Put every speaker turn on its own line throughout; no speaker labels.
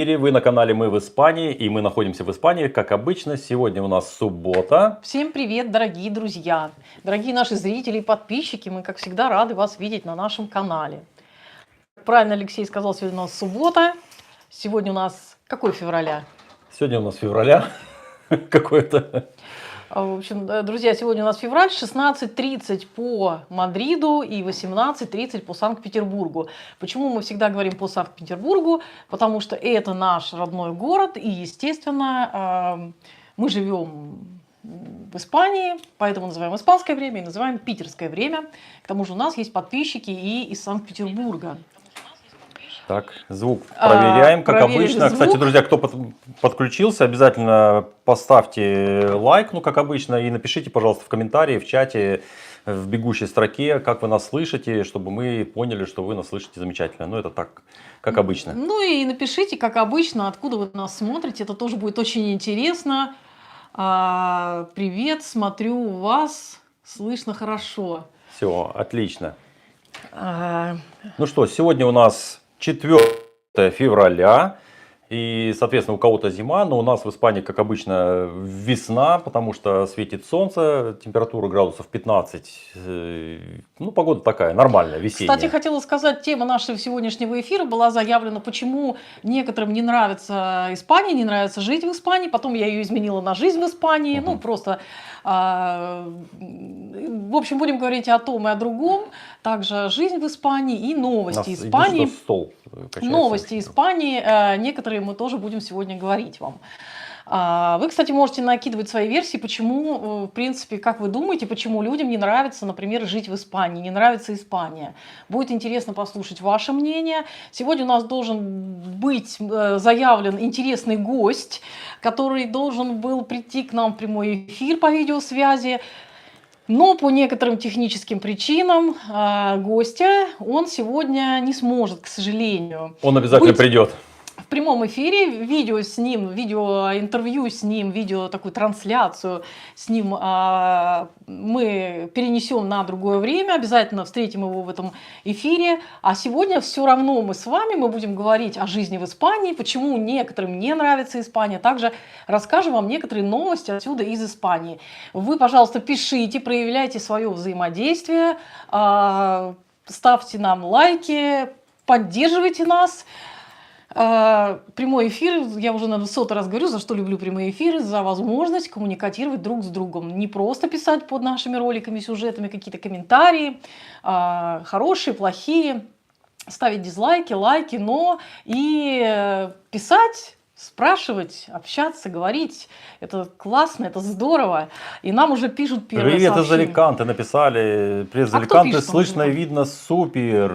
Вы на канале «Мы в Испании», и мы находимся в Испании, как обычно. Сегодня у нас суббота.
Всем привет, дорогие друзья, дорогие наши зрители и подписчики. Мы, как всегда, рады вас видеть на нашем канале. Правильно Алексей сказал, сегодня у нас суббота. Сегодня у нас какой февраля?
Сегодня у нас февраля какое-то.
В общем, друзья, сегодня у нас февраль, 16:30 по Мадриду и 18:30 по Санкт-Петербургу. Почему мы всегда говорим по Санкт-Петербургу? Потому что это наш родной город, и, естественно, мы живем в Испании, поэтому называем испанское время и называем питерское время. К тому же у нас есть подписчики и из Санкт-Петербурга.
Так, звук проверяем, как обычно.
Звук.
Кстати, друзья, кто подключился, обязательно поставьте лайк, как обычно, и напишите, пожалуйста, в комментарии, в чате, в бегущей строке, как вы нас слышите, чтобы мы поняли, что вы нас слышите замечательно. Ну, это так, как обычно.
Ну и напишите, как обычно, откуда вы нас смотрите. Это тоже будет очень интересно. Привет, смотрю вас, слышно хорошо.
Все, отлично. Ну что, сегодня у нас 4 февраля, и, соответственно, у кого-то зима, но у нас в Испании, как обычно, весна, потому что светит солнце, температура градусов 15, ну, погода такая, нормальная, весенняя.
Кстати, хотела сказать, тема нашего сегодняшнего эфира была заявлена, почему некоторым не нравится Испания, не нравится жить в Испании, потом я ее изменила на жизнь в Испании, ну, просто... В общем, будем говорить о том и о другом. Также жизнь в Испании и новости Испании. Новости Испании. Некоторые мы тоже будем сегодня говорить вам. Вы, кстати, можете накидывать свои версии, почему, в принципе, как вы думаете, почему людям не нравится, например, жить в Испании, не нравится Испания. Будет интересно послушать ваше мнение. Сегодня у нас должен быть заявлен интересный гость, который должен был прийти к нам в прямой эфир по видеосвязи. Но по некоторым техническим причинам гостя он сегодня не сможет, к сожалению.
Он обязательно придет.
В прямом эфире, видео с ним, видеоинтервью с ним, видео такую трансляцию с ним мы перенесем на другое время, обязательно встретим его в этом эфире. А сегодня все равно мы с вами будем говорить о жизни в Испании, почему некоторым не нравится Испания. Также расскажем вам некоторые новости отсюда из Испании. Вы, пожалуйста, пишите, проявляйте свое взаимодействие, ставьте нам лайки, поддерживайте нас. Прямой эфир, я уже на 100 раз говорю, за что люблю прямые эфиры, за возможность коммуникировать друг с другом. Не просто писать под нашими роликами, сюжетами какие-то комментарии, хорошие, плохие, ставить дизлайки, лайки, но и писать, спрашивать, общаться, говорить. Это классно, это здорово. И нам уже пишут первые
сообщения. Привет из
Аликанте,
написали. Привет из Аликанте, слышно, видно, супер.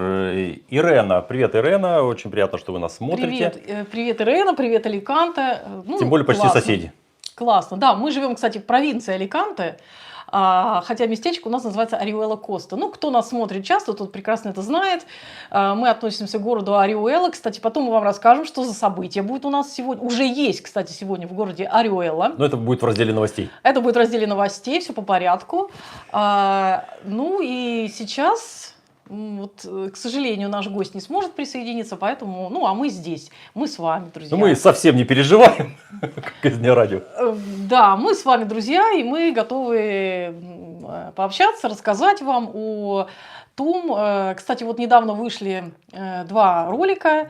Ирена, привет, Ирена, очень приятно, что вы нас смотрите.
Привет, Ирена, привет, Аликанте.
Тем более почти
классно.
Соседи.
Классно, да, мы живем, кстати, в провинции Аликанте, хотя местечко у нас называется Ориуэла-Коста. Ну, кто нас смотрит часто, тот прекрасно это знает. Мы относимся к городу Ориуэла. Кстати, потом мы вам расскажем, что за событие будет у нас сегодня. Уже есть, кстати, сегодня в городе Ориуэла.
Но это будет в разделе новостей.
Это будет в разделе новостей, все по порядку. Ну и сейчас... Вот, к сожалению, наш гость не сможет присоединиться, поэтому, а мы здесь, мы с вами, друзья.
Мы совсем не переживаем, как из дня радио.
Да, мы с вами, друзья, и мы готовы пообщаться, рассказать вам о том. Кстати, вот недавно вышли 2 ролика.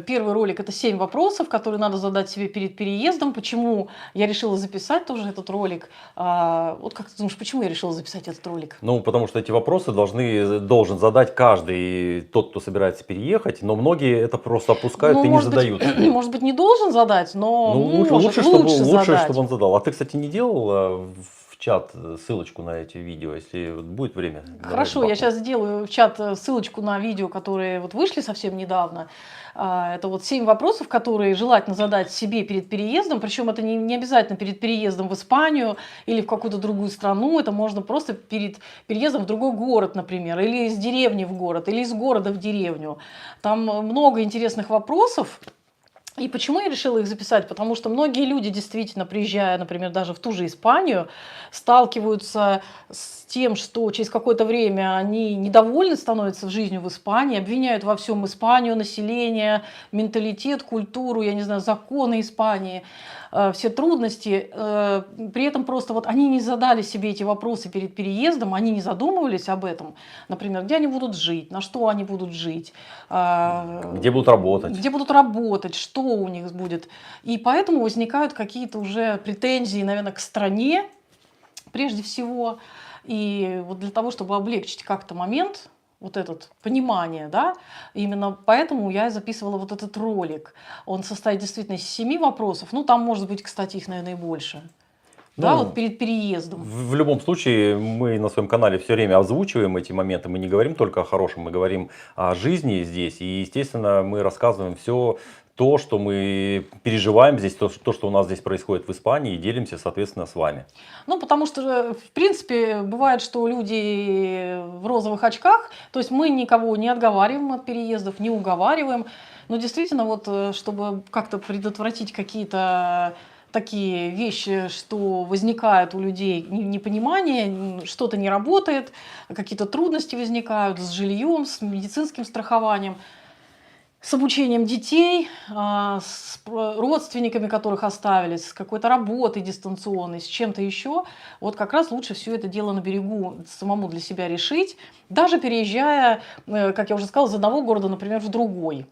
Первый ролик – это 7 вопросов, которые надо задать себе перед переездом. Почему я решила записать тоже этот ролик? Вот как ты думаешь, почему я решила записать этот ролик?
Ну, потому что эти вопросы должен задать каждый тот, кто собирается переехать, но многие это просто опускают и не задают.
Может быть, не должен задать, но
лучше, чтобы
задать.
он задал. А ты, кстати, не делал в чат ссылочку на эти видео, если будет время?
Хорошо, я сейчас сделаю в чат ссылочку на видео, которые вот вышли совсем недавно. Это вот 7 вопросов, которые желательно задать себе перед переездом. Причем это не обязательно перед переездом в Испанию или в какую-то другую страну. Это можно просто перед переездом в другой город, например, или из деревни в город, или из города в деревню. Там много интересных вопросов. И почему я решила их записать? Потому что многие люди, действительно, приезжая, например, даже в ту же Испанию, сталкиваются с тем, что через какое-то время они недовольны становятся в жизни в Испании, обвиняют во всем Испанию, население, менталитет, культуру, я не знаю, законы Испании, все трудности. При этом просто вот они не задали себе эти вопросы перед переездом, они не задумывались об этом. Например, где они будут жить, на что они будут жить,
Где будут работать.
где будут работать, что у них будет. И поэтому возникают какие-то уже претензии, наверное, к стране прежде всего. И вот для того, чтобы облегчить как-то момент, вот этот понимание, да, именно поэтому я и записывала вот этот ролик. Он состоит действительно из 7 вопросов. Ну, там может быть, кстати, их, наверное, и больше. Да,
Ну,
вот перед переездом.
в любом случае, мы на своем канале все время озвучиваем эти моменты. Мы не говорим только о хорошем, мы говорим о жизни здесь. И, естественно, мы рассказываем все то, что мы переживаем здесь, то, что у нас здесь происходит в Испании, и делимся, соответственно, с вами.
Ну, потому что, в принципе, бывает, что люди в розовых очках, то есть мы никого не отговариваем от переездов, не уговариваем, но действительно, вот, чтобы как-то предотвратить какие-то такие вещи, что возникают у людей непонимание, что-то не работает, какие-то трудности возникают с жильем, с медицинским страхованием, с обучением детей, с родственниками, которых оставили, с какой-то работой дистанционной, с чем-то еще. Вот как раз лучше все это дело на берегу самому для себя решить, даже переезжая, как я уже сказала, из одного города, например, в другой.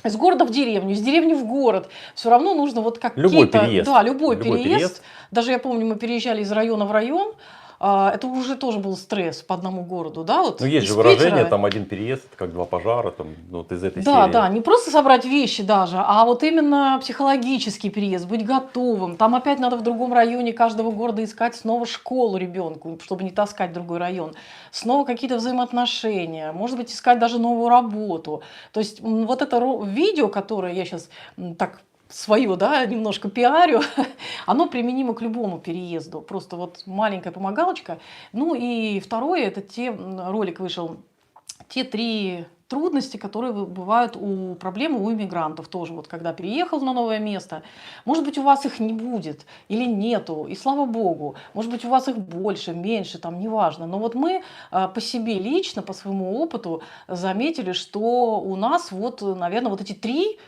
Из города в деревню, из деревни в город. Все равно нужно вот
Любой
какие-то...
переезд.
Да, любой
Любой
переезд.
переезд.
Даже я помню, мы переезжали из района в район. Это уже тоже был стресс по одному городу, да, вот
Ну, есть
из
же выражение,
Питера.
там один переезд, это как два пожара, там, ну, вот из этой
Да,
серии.
да, не просто собрать вещи даже, а вот именно психологический переезд, быть готовым. Там опять надо в другом районе каждого города искать снова школу ребенку, чтобы не таскать в другой район. Снова какие-то взаимоотношения, может быть, искать даже новую работу. То есть вот это видео, которое я сейчас так свое, да, немножко пиарю, оно применимо к любому переезду. Просто вот маленькая помогалочка. Ну и второе, это ролик вышел, те 3 трудности, которые бывают у проблемы у иммигрантов тоже. Вот когда переехал на новое место, может быть, у вас их не будет или нету, и слава богу, может быть, у вас их больше, меньше, там, неважно. Но вот мы по себе лично, по своему опыту заметили, что у нас вот, наверное, вот эти 3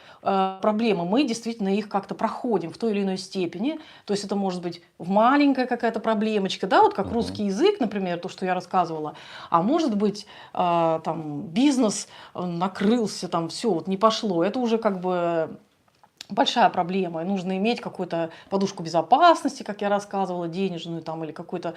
проблемы, мы действительно их как-то проходим в той или иной степени. То есть это может быть маленькая какая-то проблемочка, да, вот как русский язык, например, то, что я рассказывала, а может быть там бизнес накрылся, там все, вот не пошло. Это уже как бы большая проблема. И нужно иметь какую-то подушку безопасности, как я рассказывала, денежную там, или какой-то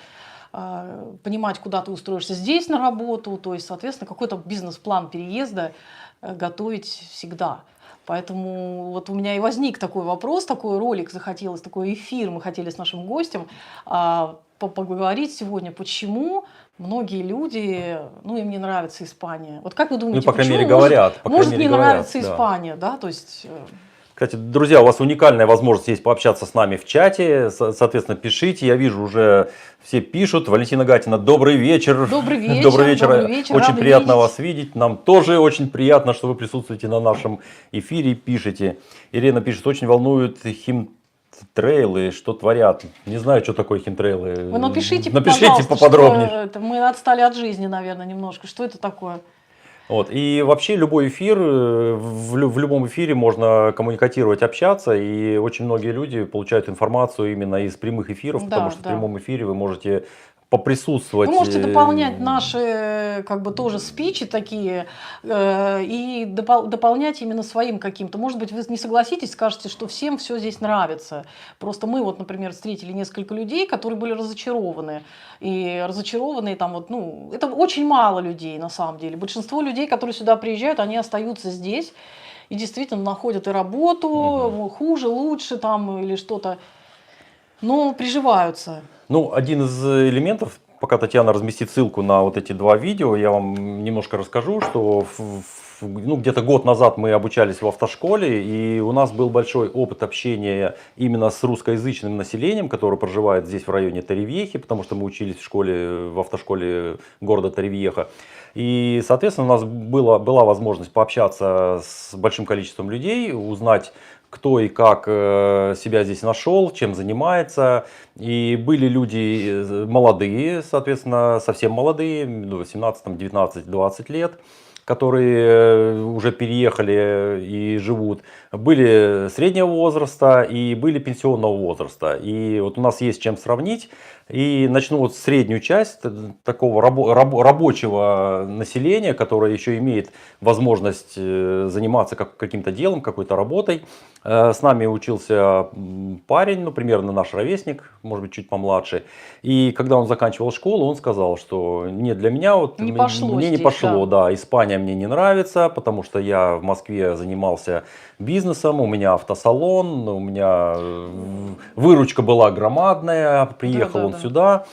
понимать, куда ты устроишься здесь на работу. То есть, соответственно, какой-то бизнес-план переезда готовить всегда. Поэтому вот у меня и возник такой вопрос, такой ролик захотелось, такой эфир мы хотели с нашим гостем поговорить сегодня, почему многие люди, ну, им не нравится Испания. Вот как вы думаете,
Ну, по крайней мере,
почему
говорят.
может не нравится
да.
Испания, да, то есть...
Кстати, друзья, у вас уникальная возможность есть пообщаться с нами в чате. Соответственно, пишите. Я вижу, уже все пишут. Валентина Гатина, добрый вечер.
Добрый вечер.
Добрый вечер.
Добрый вечер.
Очень
Рады
приятно
видеть.
вас видеть. Нам тоже очень приятно, что вы присутствуете на нашем эфире и пишете. Ирина пишет, очень волнуют химтрейлы, что творят. Не знаю, что такое химтрейлы.
Вы напишите,
Напишите
пожалуйста,
поподробнее.
что это. Мы отстали от жизни, наверное, немножко. Что это такое?
Вот. И вообще любой эфир, в любом эфире можно коммуникатировать, общаться, и очень многие люди получают информацию именно из прямых эфиров,
Да,
потому что
да.
в прямом эфире вы можете поприсутствовать.
Вы можете дополнять наши как бы тоже спичи такие и дополнять именно своим каким-то. Может быть, вы не согласитесь, скажете, что всем все здесь нравится. Просто мы вот, например, встретили несколько людей, которые были разочарованы. И разочарованные там вот, ну, это очень мало людей на самом деле. Большинство людей, которые сюда приезжают, они остаются здесь и действительно находят и работу, хуже, лучше там или что-то, но приживаются.
Ну, один из элементов, пока Татьяна разместит ссылку на вот эти 2 видео, я вам немножко расскажу, что ну, где-то год назад мы обучались в автошколе, и у нас был большой опыт общения именно с русскоязычным населением, которое проживает здесь в районе Торревьехи, потому что мы учились в автошколе города Торревьеха. И, соответственно, у нас была возможность пообщаться с большим количеством людей, узнать, кто и как себя здесь нашел, чем занимается. И были люди молодые, соответственно, совсем молодые, 18, 19, 20 лет, которые уже переехали и живут. Были среднего возраста и были пенсионного возраста. И вот у нас есть чем сравнить. И начну вот среднюю часть такого рабочего населения, которое еще имеет возможность заниматься каким-то делом, какой-то работой. С нами учился парень, ну, примерно наш ровесник, может быть, чуть помладше. И когда он заканчивал школу, он сказал, что нет, для меня вот
Не пошло
мне не
здесь,
пошло, да, Испания мне не нравится, потому что я в Москве занимался бизнесом, у меня автосалон, у меня выручка была громадная, приехал он сюда.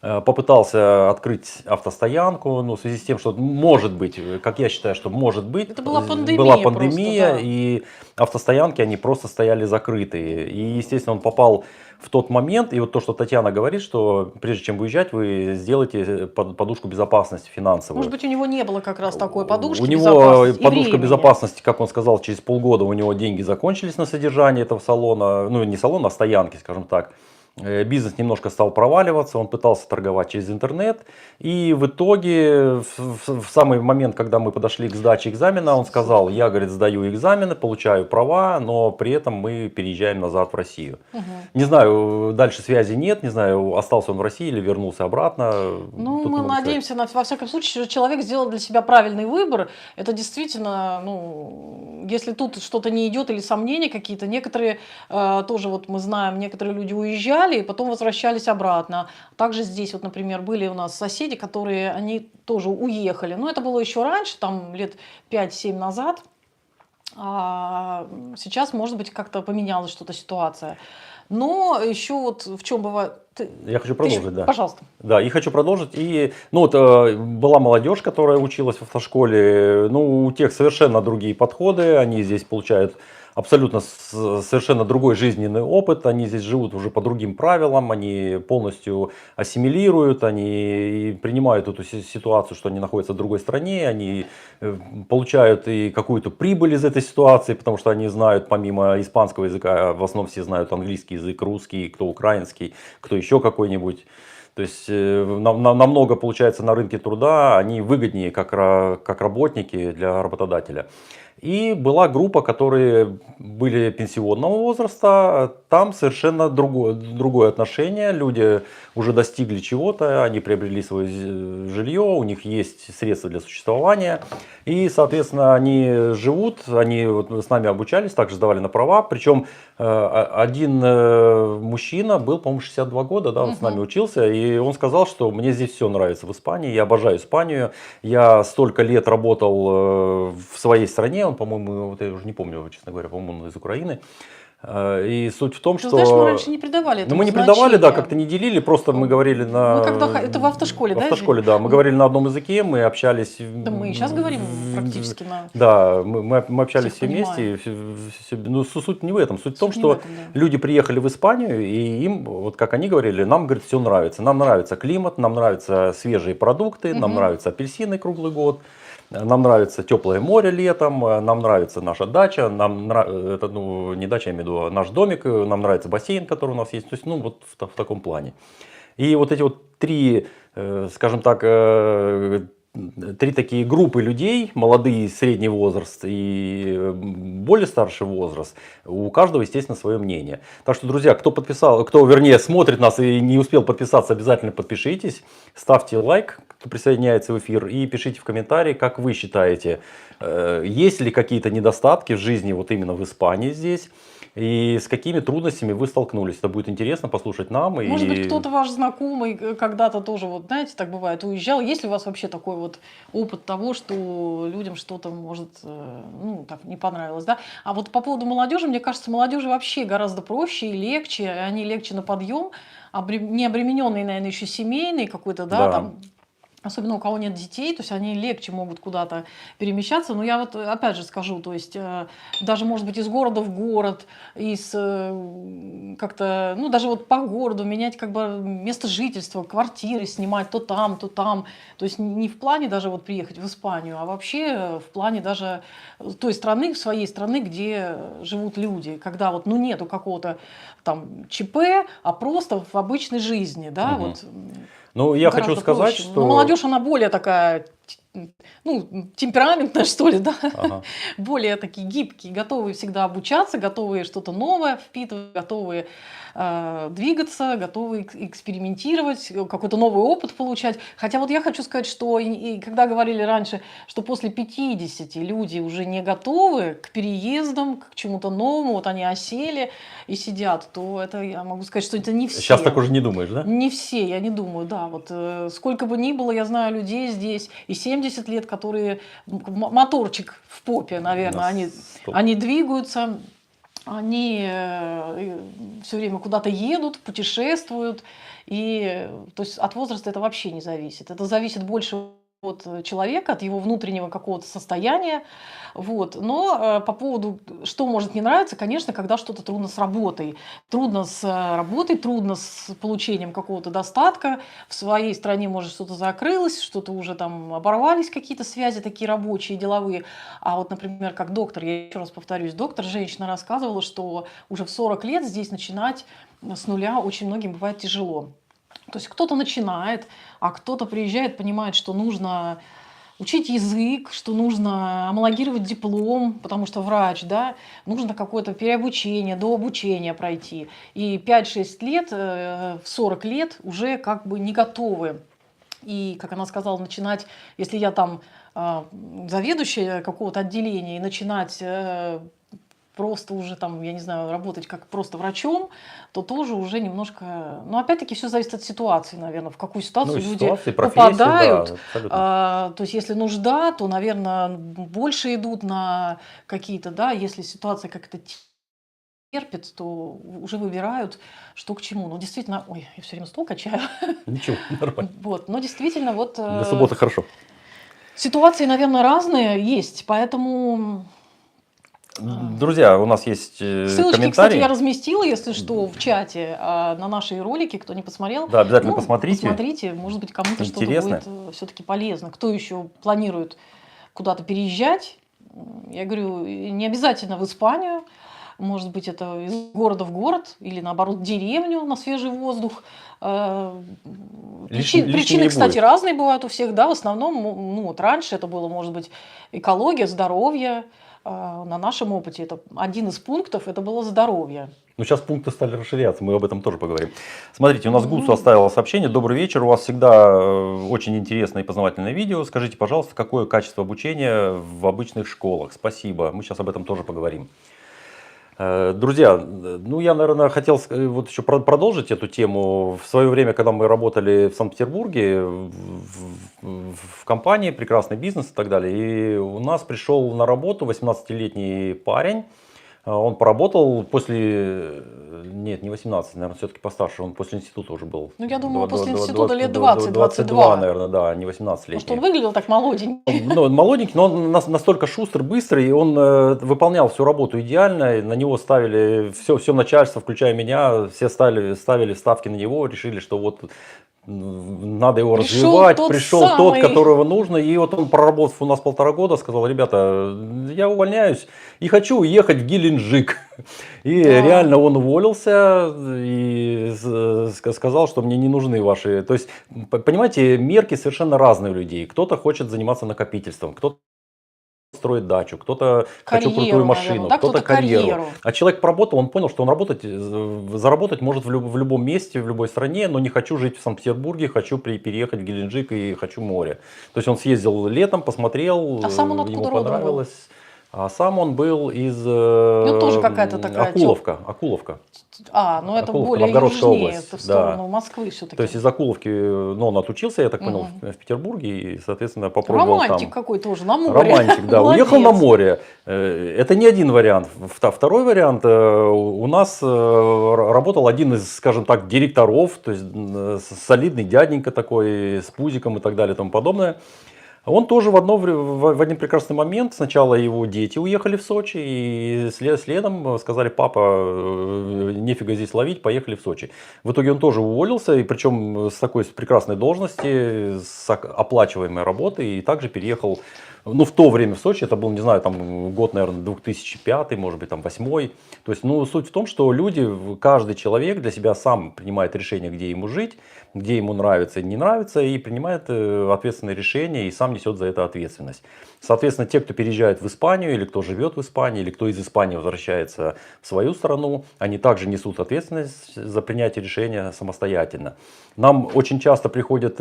Попытался открыть автостоянку, ну, в связи с тем, что может быть, как я считаю, что может быть,
Это была пандемия,
была пандемия,
просто, да.
и автостоянки, они просто стояли закрытые. И, естественно, он попал в тот момент, и вот то, что Татьяна говорит, что прежде чем выезжать, вы сделаете подушку безопасности финансовую.
Может быть, у него не было как раз такой подушки
У него
безопасности и
подушка
времени.
безопасности, как он сказал, через полгода у него деньги закончились на содержание этого салона, ну, не салона, а стоянки, скажем так. Бизнес немножко стал проваливаться, он пытался торговать через интернет. И в итоге, в самый момент, когда мы подошли к сдаче экзамена, он сказал, я, говорит, сдаю экзамены, получаю права, но при этом мы переезжаем назад в Россию. Не знаю, дальше связи нет, не знаю, остался он в России или вернулся обратно.
Ну,
Тут
мы
много
надеемся, во всяком случае, что человек сделал для себя правильный выбор. Это действительно, ну, если тут что-то не идет или сомнения какие-то, некоторые, тоже вот мы знаем, некоторые люди уезжали и потом возвращались обратно. Также здесь вот, например, были у нас соседи, которые, они тоже уехали. Но это было еще раньше, там лет 5-7 назад. А сейчас, может быть, как-то поменялась что-то ситуация. Но еще вот в чем бывает...
Я хочу продолжить, да.
Пожалуйста.
Да, и хочу продолжить. И, ну, вот, была молодежь, которая училась в автошколе. Ну, у тех совершенно другие подходы. Они здесь получают абсолютно совершенно другой жизненный опыт. Они здесь живут уже по другим правилам. Они полностью ассимилируют. Они принимают эту ситуацию, что они находятся в другой стране. Они получают и какую-то прибыль из этой ситуации, потому что они знают, помимо испанского языка, в основном все знают английский язык, русский, кто украинский, кто еще какой-нибудь. То есть намного, получается, на рынке труда они выгоднее как работники для работодателя. И была группа, которые были пенсионного возраста, там совершенно другое отношение. Люди уже достигли чего-то, они приобрели свое жилье, у них есть средства для существования. И, соответственно, они живут, они вот с нами обучались, также сдавали на права. Причем один мужчина был, по-моему, 62 года, да, вот с нами учился. И он сказал, что мне здесь все нравится в Испании, я обожаю Испанию. Я столько лет работал в своей стране, он, по-моему, вот я уже не помню, честно говоря, по-моему, он из Украины. И суть в том,
Ты
что...
знаешь, мы раньше не придавали этому
Ну, мы не придавали, да,
значения.
как-то не делили, просто мы говорили на...
Мы когда... Это в автошколе,
в
да?
автошколе, да. Мы говорили на одном языке, мы общались...
Да мы и сейчас говорим практически на...
Да, мы общались
Всех
все вместе. Ну, суть не в этом. Суть в том,
Суть не
что
в этом, да.
люди приехали в Испанию, и им, вот как они говорили, нам, говорит, все нравится. Нам нравится климат, нам нравятся свежие продукты, нам нравятся апельсины круглый год. Нам нравится теплое море летом, нам нравится наша дача, это, ну, не дача, я имею в виду, а наш домик, нам нравится бассейн, который у нас есть, то есть, ну, вот в таком плане. И вот эти вот три, скажем так, три такие группы людей, молодые, средний возраст и более старший возраст, у каждого, естественно, свое мнение. Так что, друзья, кто вернее, смотрит нас и не успел подписаться, обязательно подпишитесь, ставьте лайк, кто присоединяется в эфир, и пишите в комментарии, как вы считаете, есть ли какие-то недостатки в жизни вот именно в Испании здесь, и с какими трудностями вы столкнулись. Это будет интересно послушать нам.
Может быть, кто-то ваш знакомый когда-то тоже, вот знаете, так бывает, уезжал. Есть ли у вас вообще такой вот опыт того, что людям что-то может, ну, так, не понравилось, да? А вот по поводу молодежи, мне кажется, молодежи вообще гораздо проще и легче, они легче на подъем, не обремененные, наверное, еще семейный какой-то, да, там, особенно у кого нет детей, то есть они легче могут куда-то перемещаться. Но я вот опять же скажу, то есть даже, может быть, из города в город, как-то, ну, даже вот по городу менять как бы место жительства, квартиры снимать то там, то там. То есть не в плане даже вот приехать в Испанию, а вообще в плане даже той страны, своей страны, где живут люди, когда вот, ну, нету какого-то там ЧП, а просто в обычной жизни, да,
Мгм.
вот.
Ну, я хочу
Гораздо
сказать,
проще. Но
что...
молодежь, она более такая, ну, темпераментная, что ли, да,
Ага.
более такие гибкие, готовые всегда обучаться, готовые что-то новое впитывать, готовые двигаться, готовые экспериментировать, какой-то новый опыт получать. Хотя вот я хочу сказать, что и когда говорили раньше, что после 50 люди уже не готовы к переездам, к чему-то новому, вот они осели и сидят, то это я могу сказать, что это не все.
Сейчас так уже не думаешь, да?
Не все, я не думаю, да. Вот сколько бы ни было, я знаю людей здесь и 70 лет, которые моторчик в попе, наверное, они двигаются, они все время куда-то едут, путешествуют. И то есть от возраста это вообще не зависит. Это зависит больше от человека, от его внутреннего какого-то состояния. Вот. Но по поводу, что может не нравиться, конечно, когда что-то трудно с работой. Трудно с работой, трудно с получением какого-то достатка. В своей стране, может, что-то закрылось, что-то уже там оборвались какие-то связи такие рабочие, деловые. А вот, например, как доктор, я еще раз повторюсь, доктор, женщина рассказывала, что уже в 40 лет здесь начинать с нуля очень многим бывает тяжело. То есть кто-то начинает, а кто-то приезжает, понимает, что нужно учить язык, что нужно гомологировать диплом, потому что врач, да, нужно какое-то переобучение, дообучение пройти. И 5-6 лет, в 40 лет уже как бы не готовы. И, как она сказала, начинать, если я там заведующая какого-то отделения, и начинать просто уже там, я не знаю, работать как просто врачом, то тоже уже немножко... Но опять-таки все зависит от ситуации, наверное, в какую ситуацию люди
ситуации, профессии,
попадают.
да, абсолютно.
То есть если нужда, то, наверное, больше идут на какие-то, да, если ситуация как-то терпит, то уже выбирают, что к чему. Ну, действительно, ой, я все время стол качаю.
Ничего, нормально.
Вот, но действительно, вот
Для субботы хорошо.
ситуации, наверное, разные есть, поэтому...
Друзья, у нас есть
Ссылочки,
комментарии.
кстати, я разместила, если что, в чате на наши ролики. Кто не посмотрел,
Да, обязательно посмотрите.
посмотрите. Может быть, кому-то что-то
Интересно.
будет все-таки полезно. Кто еще планирует куда-то переезжать? Я говорю, не обязательно в Испанию. Может быть, это из города в город или, наоборот, в деревню на свежий воздух.
Лишним
Причины,
не
кстати,
будет.
разные бывают у всех. Да? В основном, ну, вот раньше это было, может быть, экология, здоровье. На нашем опыте это один из пунктов, это было здоровье.
Ну, сейчас пункты стали расширяться, мы об этом тоже поговорим. Смотрите, у нас Гусу оставила сообщение. Добрый вечер, у вас всегда очень интересное и познавательное видео. Скажите, пожалуйста, какое качество обучения в обычных школах? Спасибо, мы сейчас об этом тоже поговорим. Друзья, ну я, наверное, хотел вот еще продолжить эту тему. В свое время, когда мы работали в Санкт-Петербурге, в компании «Прекрасный бизнес» и так далее, и у нас пришел на работу 18-летний парень. Он поработал после, нет, не 18, наверное, все-таки постарше, он после института уже был.
Ну, я думаю, после института лет 20-22.
Наверное, да, не 18-летний.
Может, он выглядел так молоденький.
Ну, он молоденький, но он настолько шустрый, быстрый, и он выполнял всю работу идеально, на него ставили, все начальство, включая меня, все ставили ставки на него, решили, что вот надо его развивать, пришел тот, которого нужно, и вот он, проработав у нас 1,5 года, сказал: ребята, я увольняюсь и хочу уехать в Геленджик. И реально он уволился и сказал, что мне не нужны ваши... То есть, понимаете, мерки совершенно разные у людей. Кто-то хочет заниматься накопительством, кто-то строить дачу, кто-то хочу крутую машину,
да,
кто-то карьеру. А человек поработал, он понял, что он заработать может в любом месте, в любой стране, но не хочу жить в Санкт-Петербурге, хочу переехать в Геленджик и хочу море. То есть он съездил летом, посмотрел,
а сам он
ему
откуда родом был?
понравилось. А сам он был из
Ну, тоже какая-то такая
Окуловка.
ну это
Окуловка,
более
Новгородская
южнее,
область,
это в
да.
сторону Москвы
То
все-таки.
есть из Окуловки, ну, он отучился, я так понял,
Мгм.
в Петербурге, и, соответственно, попробовал
Романтик
там.
какой тоже, на море.
Романтик, да, уехал на
Молодец.
море. Это не один вариант. Второй вариант, у нас работал один из, скажем так, директоров, то есть солидный дяденька такой, с пузиком и так далее и тому подобное. Он тоже в один прекрасный момент, сначала его дети уехали в Сочи, и следом сказали: папа, нефига здесь ловить, поехали в Сочи. В итоге он тоже уволился, и причем с такой прекрасной должности, с оплачиваемой работой, и также переехал, ну, в то время в Сочи, это был, не знаю, там год, наверное, 2005, может быть, там 2008. То есть, ну, суть в том, что люди, каждый человек для себя сам принимает решение, где ему жить, где ему нравится и не нравится, и принимает ответственное решение, и сам несет за это ответственность. Соответственно, те, кто переезжает в Испанию, или кто живет в Испании, или кто из Испании возвращается в свою страну, они также несут ответственность за принятие решения самостоятельно. Нам очень часто приходят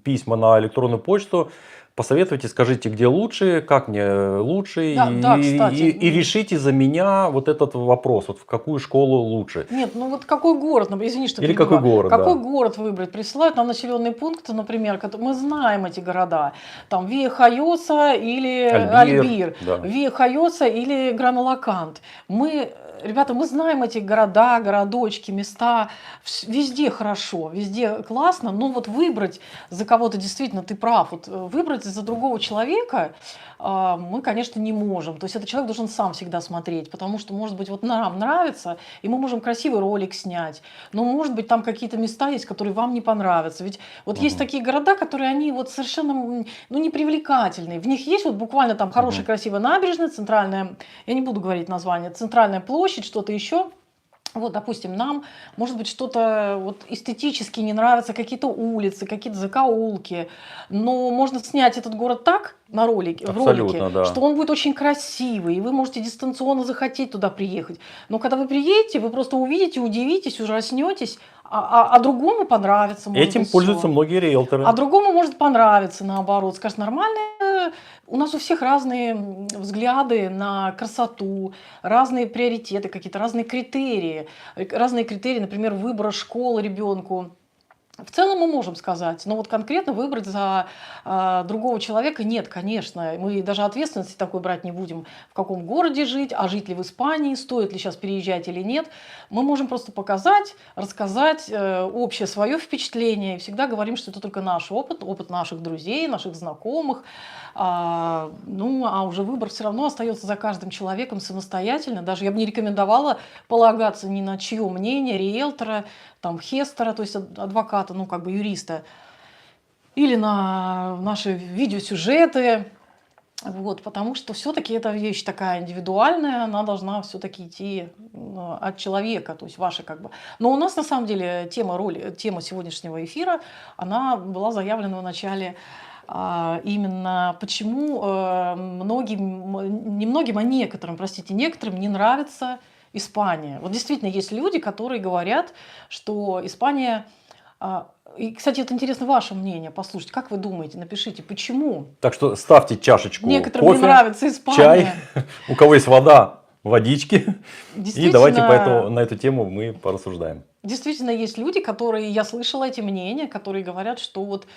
письма на электронную почту: посоветуйте, скажите, где лучше, как мне лучше,
Да, кстати.
и решите за меня вот этот вопрос, вот в какую школу лучше.
Нет, ну вот какой город, извини, что
Или какой
перебиваю.
город,
Какой
да.
город выбрать? Присылают нам населенные пункты, например, мы знаем эти города. Там Виа-Хайоса или
Альбир,
Альбир,
да.
Виа-Хайоса или Гранолакант. Ребята, мы знаем эти города, городочки, места. Везде хорошо, везде классно. Но вот выбрать за кого-то, действительно, ты прав, вот выбрать за другого человека мы, конечно, не можем. То есть этот человек должен сам всегда смотреть, потому что, может быть, вот нам нравится, и мы можем красивый ролик снять. Но, может быть, там какие-то места есть, которые вам не понравятся. Ведь вот есть такие города, которые они вот совершенно, ну, непривлекательные. В них есть вот буквально там хорошая, красивая набережная, центральная, я не буду говорить название, центральная площадь, что-то еще. Вот, допустим, нам, может быть, что-то вот эстетически не нравится, какие-то улицы, какие-то закоулки, но можно снять этот город так в ролике,
Абсолютно, да.
что он будет очень красивый, и вы можете дистанционно захотеть туда приехать. Но когда вы приедете, вы просто увидите, удивитесь, ужаснетесь, а другому понравится, может
Этим
быть,
пользуются
всё.
многие риэлторы.
А другому может понравиться, наоборот. Скажет, нормально, у нас у всех разные взгляды на красоту, разные приоритеты какие-то, разные критерии. Разные критерии, например, выбора школы ребенку. В целом мы можем сказать, но вот конкретно выбрать за другого человека нет, конечно. Мы даже ответственности такой брать не будем, в каком городе жить, а жить ли в Испании, стоит ли сейчас переезжать или нет. Мы можем просто показать, рассказать общее свое впечатление. И всегда говорим, что это только наш опыт, опыт наших друзей, наших знакомых. Ну, а уже выбор все равно остается за каждым человеком самостоятельно. Даже я бы не рекомендовала полагаться ни на чье мнение, риэлтора, там, хестера, то есть адвоката, ну, как бы юриста, или на наши видеосюжеты. Вот, потому что все-таки эта вещь такая индивидуальная, она должна все-таки идти от человека, то есть ваша как бы. Но у нас на самом деле тема сегодняшнего эфира, она была заявлена в начале. Именно почему не многим, а некоторым, простите, некоторым не нравится Испания. Вот действительно есть люди, которые говорят, что Испания... И, кстати, это интересно ваше мнение послушать. Как вы думаете, напишите, почему
Так что ставьте чашечку
некоторым не
кофе,
нравится Испания?
чай, у кого есть вода, водички. И давайте
Действительно,
на эту тему мы порассуждаем.
действительно есть люди, которые, я слышала эти мнения, которые говорят, что вот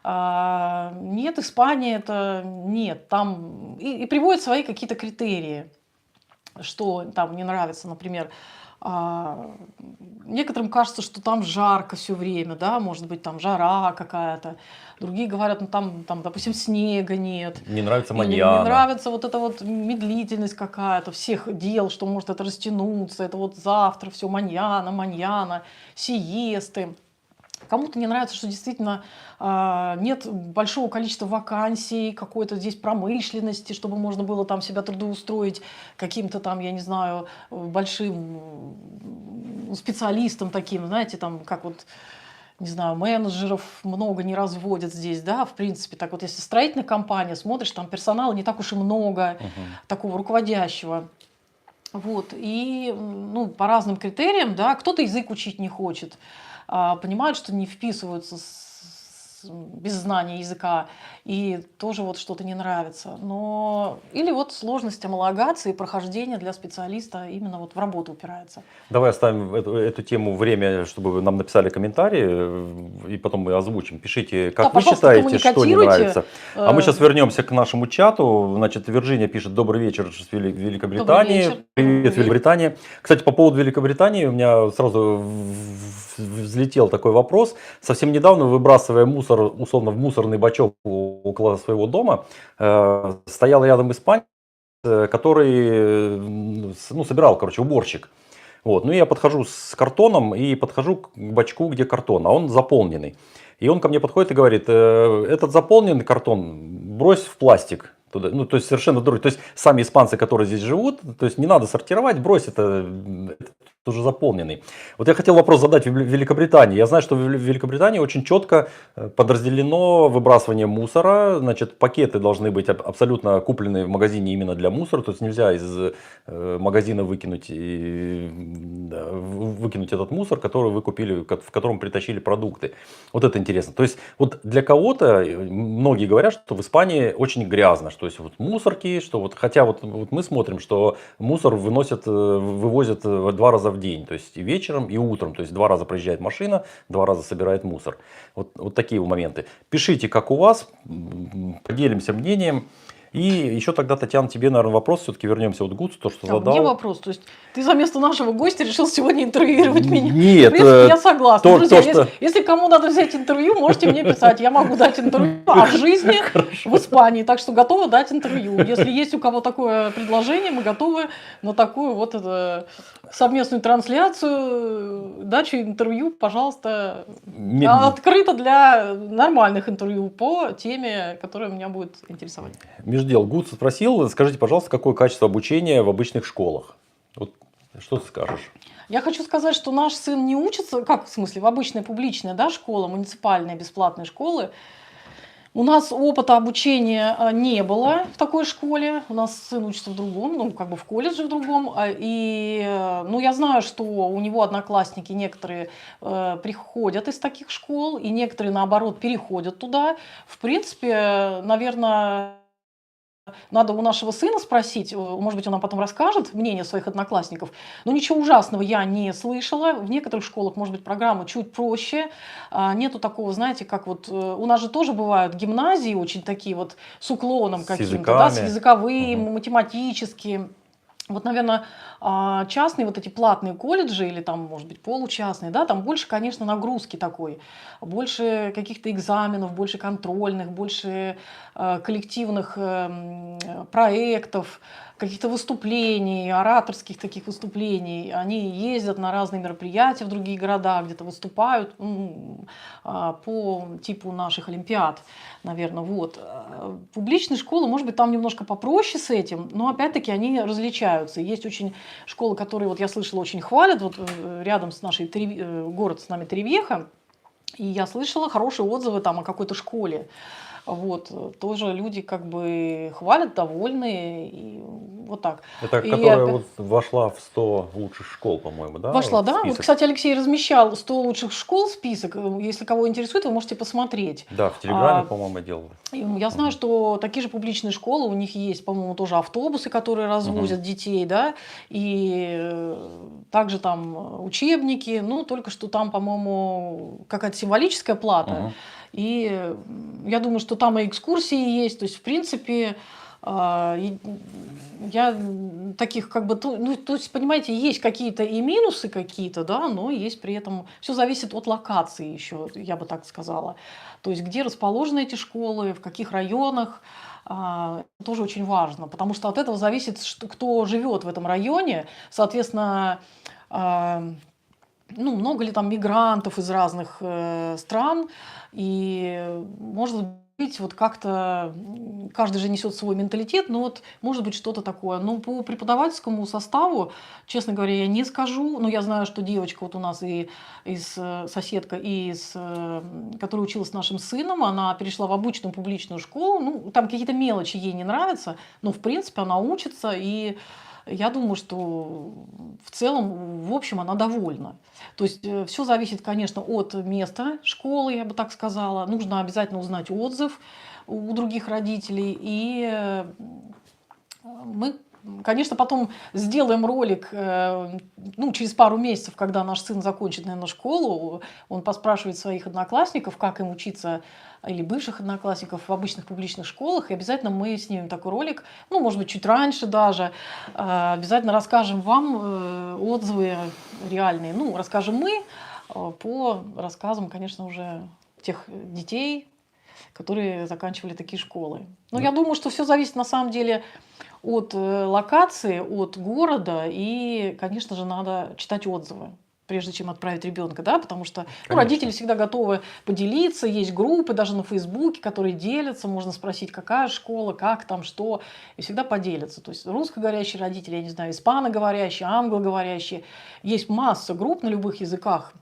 нет, Испания это нет, там и приводят свои какие-то критерии, что там не нравится, например. Некоторым кажется, что там жарко все время, да, может быть, там жара какая-то. Другие говорят, ну там, допустим, снега нет.
Не нравится
Или не
маньяна.
нравится вот эта вот медлительность какая-то всех дел, что может это растянуться, это вот завтра все маньяна, сиесты. Кому-то не нравится, что действительно нет большого количества вакансий, какой-то здесь промышленности, чтобы можно было там себя трудоустроить каким-то там, я не знаю, большим специалистом таким, знаете, там, как вот, не знаю, менеджеров много не разводят здесь, да, в принципе. Так вот, если строительная компания, смотришь, там персонала не так уж и много, такого руководящего. Вот, и, ну, по разным критериям, да, кто-то язык учить не хочет, понимают, что не вписываются без знания языка, и тоже вот что-то не нравится. Но или вот сложность homологации, прохождения для специалиста именно вот в работу упирается.
Давай оставим эту тему время, чтобы вы нам написали комментарии, и потом мы озвучим. Пишите,
Да,
как вы
пожалуйста,
считаете, что не
коммуникатируйте.
нравится. А мы сейчас вернемся к нашему чату. Значит, Вирджиния пишет: добрый вечер с
Добрый
Великобритании.
вечер.
Привет,
Добрый.
Великобритания. Кстати, по поводу Великобритании у меня сразу взлетел такой вопрос. Совсем недавно, выбрасывая мусор условно в мусорный бачок около своего дома, стоял рядом испанец, который собирал, короче, уборщик. Вот. Ну, я подхожу с картоном и подхожу к бачку, где картон, а он заполненный. И он ко мне подходит и говорит: этот заполненный картон брось в пластик. Туда. Ну, то есть совершенно другой. То есть сами испанцы, которые здесь живут, то есть не надо сортировать, брось, это уже заполненный. Вот я хотел вопрос задать в Великобритании. Я знаю, что в Великобритании очень четко подразделено выбрасывание мусора. Значит, пакеты должны быть абсолютно куплены в магазине именно для мусора. То есть нельзя из магазина выкинуть этот мусор, который вы купили, в котором притащили продукты. Вот это интересно. То есть вот для кого-то, многие говорят, что в Испании очень грязно. То есть вот мусорки, что вот, хотя вот мы смотрим, что мусор вывозят 2 раза в день, то есть и вечером, и утром, то есть 2 раза проезжает машина, 2 раза собирает мусор. Вот такие моменты. Пишите, как у вас, поделимся мнением. И еще тогда, Татьяна, тебе, наверное, вопрос, все-таки вернемся вот к Гуцу, то, что задал.
Мне вопрос, то есть ты за место нашего гостя решил сегодня интервьюировать меня?
Нет.
В принципе, я согласна. Друзья,
что...
если кому надо взять интервью, можете мне писать. Я могу дать интервью о жизни в Испании, так что готова дать интервью. Если есть у кого такое предложение, мы готовы на такую вот совместную трансляцию, дачу интервью, пожалуйста, открыто для нормальных интервью по теме, которая меня будет интересовать.
Междел Гуц спросил: скажите, пожалуйста, какое качество обучения в обычных школах? Вот что ты скажешь?
Я хочу сказать, что наш сын не учится, как в смысле, в обычной публичной, да, школе, муниципальной бесплатной школы. У нас опыта обучения не было в такой школе. У нас сын учится в другом, ну, как бы в колледже в другом. И, ну, я знаю, что у него одноклассники некоторые приходят из таких школ, и некоторые, наоборот, переходят туда. В принципе, наверное, надо у нашего сына спросить, может быть, он нам потом расскажет мнение своих одноклассников. Но ничего ужасного я не слышала. В некоторых школах, может быть, программа чуть проще. Нету такого, знаете, как вот у нас же тоже бывают гимназии очень такие вот с уклоном каким-то, да, с языковым, математическим. Вот, наверное, частные вот эти платные колледжи или там, может быть, получастные, да, там больше, конечно, нагрузки такой, больше каких-то экзаменов, больше контрольных, больше коллективных проектов, каких-то выступлений, ораторских таких выступлений. Они ездят на разные мероприятия в другие города, где-то выступают по типу наших олимпиад, наверное. Вот. Публичные школы, может быть, там немножко попроще с этим, но опять-таки они различаются. Есть очень школы, которые, вот я слышала, очень хвалят. Вот рядом с нашей, город с нами Теревьеха, и я слышала хорошие отзывы там о какой-то школе. Вот, тоже люди как бы хвалят, довольны, и вот так.
Это которая вот вошла в 100 лучших школ, по-моему, да?
Вошла, да. Вот, кстати, Алексей размещал 100 лучших школ список. Если кого интересует, вы можете посмотреть.
Да, в Телеграме, по-моему, делал.
Я знаю, что такие же публичные школы, у них есть, по-моему, тоже автобусы, которые развозят детей, да, и также там учебники, ну, только что там, по-моему, какая-то символическая плата. И я думаю, что там и экскурсии есть, то есть, в принципе, я таких как бы, ну, то есть, понимаете, есть какие-то и минусы какие-то, да, но есть при этом, все зависит от локации еще, я бы так сказала. То есть, где расположены эти школы, в каких районах, тоже очень важно, потому что от этого зависит, кто живет в этом районе, соответственно, ну, много ли там мигрантов из разных стран, и может быть вот как-то каждый же несет свой менталитет, но вот может быть что-то такое. Но по преподавательскому составу, честно говоря, я не скажу, но я знаю, что девочка вот у нас и соседка, которая училась с нашим сыном, она перешла в обычную публичную школу, ну, там какие-то мелочи ей не нравятся, но в принципе она учится, и я думаю, что в целом, в общем, она довольна. То есть все зависит, конечно, от места школы, я бы так сказала. Нужно обязательно узнать отзыв у других родителей. И мы, конечно, потом сделаем ролик, ну, через пару месяцев, когда наш сын закончит, наверное, школу, он поспрашивает своих одноклассников, как им учиться, или бывших одноклассников в обычных публичных школах, и обязательно мы снимем такой ролик, ну, может быть, чуть раньше даже, обязательно расскажем вам отзывы реальные, ну, расскажем мы по рассказам, конечно, уже тех детей, которые заканчивали такие школы. Но я думаю, что все зависит на самом деле от локации, от города, и, конечно же, надо читать отзывы, прежде чем отправить ребенка, да, потому что ну, родители всегда готовы поделиться, есть группы даже на Фейсбуке, которые делятся, можно спросить, какая школа, как там, что, и всегда поделятся. То есть русскоговорящие родители, я не знаю, испаноговорящие, англоговорящие, есть масса групп на любых языках.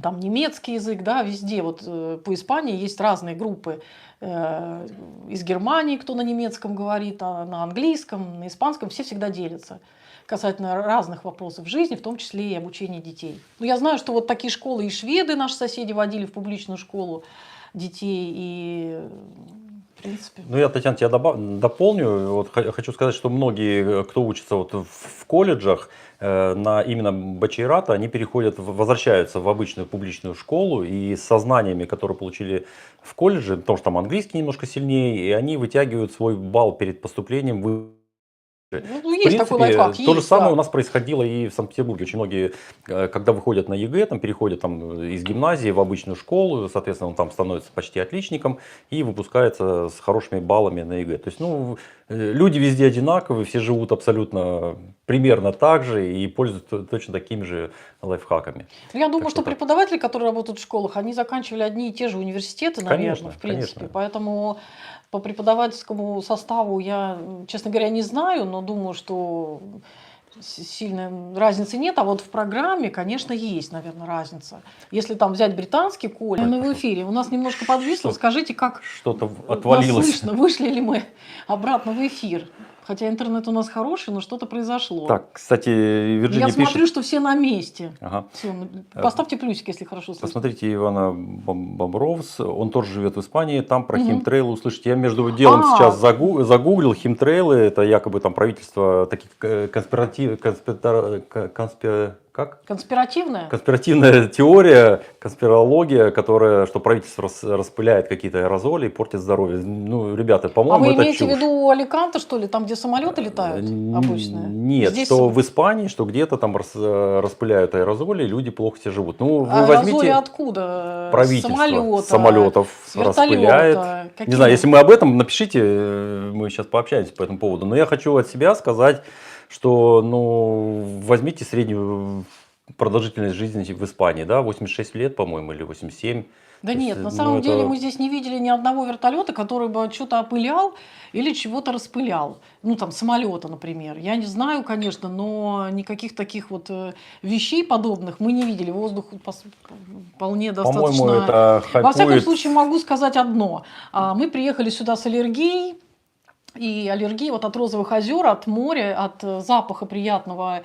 Там немецкий язык, да, везде. Вот по Испании есть разные группы из Германии, кто на немецком говорит, а на английском, на испанском, все всегда делятся касательно разных вопросов жизни, в том числе и обучения детей. Но я знаю, что вот такие школы и шведы, наши соседи, водили в публичную школу детей, и в принципе...
Ну, я, Татьяна, тебя дополню. Вот хочу сказать, что многие, кто учится вот в колледжах, на именно бачелората, они возвращаются в обычную публичную школу и с знаниями, которые получили в колледже, потому что там английский немножко сильнее, и они вытягивают свой балл перед поступлением в
Ну,
В
есть такой
принципе,
лайфхак,
то же
есть,
самое
да.
у нас происходило и в Санкт-Петербурге. Очень многие, когда выходят на ЕГЭ, там, переходят там, из гимназии в обычную школу, соответственно, он там становится почти отличником и выпускается с хорошими баллами на ЕГЭ. То есть, ну, люди везде одинаковые, все живут абсолютно примерно так же и пользуются точно такими же лайфхаками.
Ну, я думаю,
Так что
что
так.
преподаватели, которые работают в школах, они заканчивали одни и те же университеты, наверное,
Конечно,
в принципе.
конечно.
Поэтому по преподавательскому составу я, честно говоря, не знаю, но думаю, что сильной разницы нет. А вот в программе, конечно, есть, наверное, разница. Если там взять британский колледж, мы в эфире, у нас немножко подвисло. Скажите, как
Что-то
нас
отвалилось.
слышно, вышли ли мы обратно в эфир? Хотя интернет у нас хороший, но что-то произошло.
Так, кстати, Вирджиния
Я смотрю,
пишет.
что все на месте.
Ага.
Всё, поставьте плюсик, если хорошо слышно.
Посмотрите Ивана Бобровс, он тоже живет в Испании, там про химтрейлы услышите. Я между делом сейчас загуглил химтрейлы, это якобы там правительство, такие
Конспиративная?
конспиративная теория, конспирология, которая, что правительство распыляет какие-то аэрозоли и портит здоровье. Ну, ребята,
А
по-моему,
вы
это
имеете в
чушь.
виду Аликанте, что ли, там, где самолеты летают обычные?
Нет,
Здесь
что в Испании, что где-то там распыляют аэрозоли, и люди плохо себе живут. Ну, вы
аэрозоли
возьмите
откуда?
правительство с самолетов
с
распыляет.
вертолета.
Не знаю, если мы об этом, напишите, мы сейчас пообщаемся по этому поводу. Но я хочу от себя сказать, что ну, возьмите среднюю продолжительность жизни в Испании, да, 86 лет, по-моему, или 87.
Да
То
нет,
есть,
на
ну,
самом деле
это
мы здесь не видели ни одного вертолета, который бы что-то опылял или чего-то распылял. Ну, там, самолета, например. Я не знаю, конечно, но никаких таких вот вещей подобных мы не видели. Воздух вполне достаточно...
По-моему, это
Во всяком
хайпует.
случае, могу сказать одно. Мы приехали сюда с аллергией. И аллергия вот от розовых озер, от моря, от запаха приятного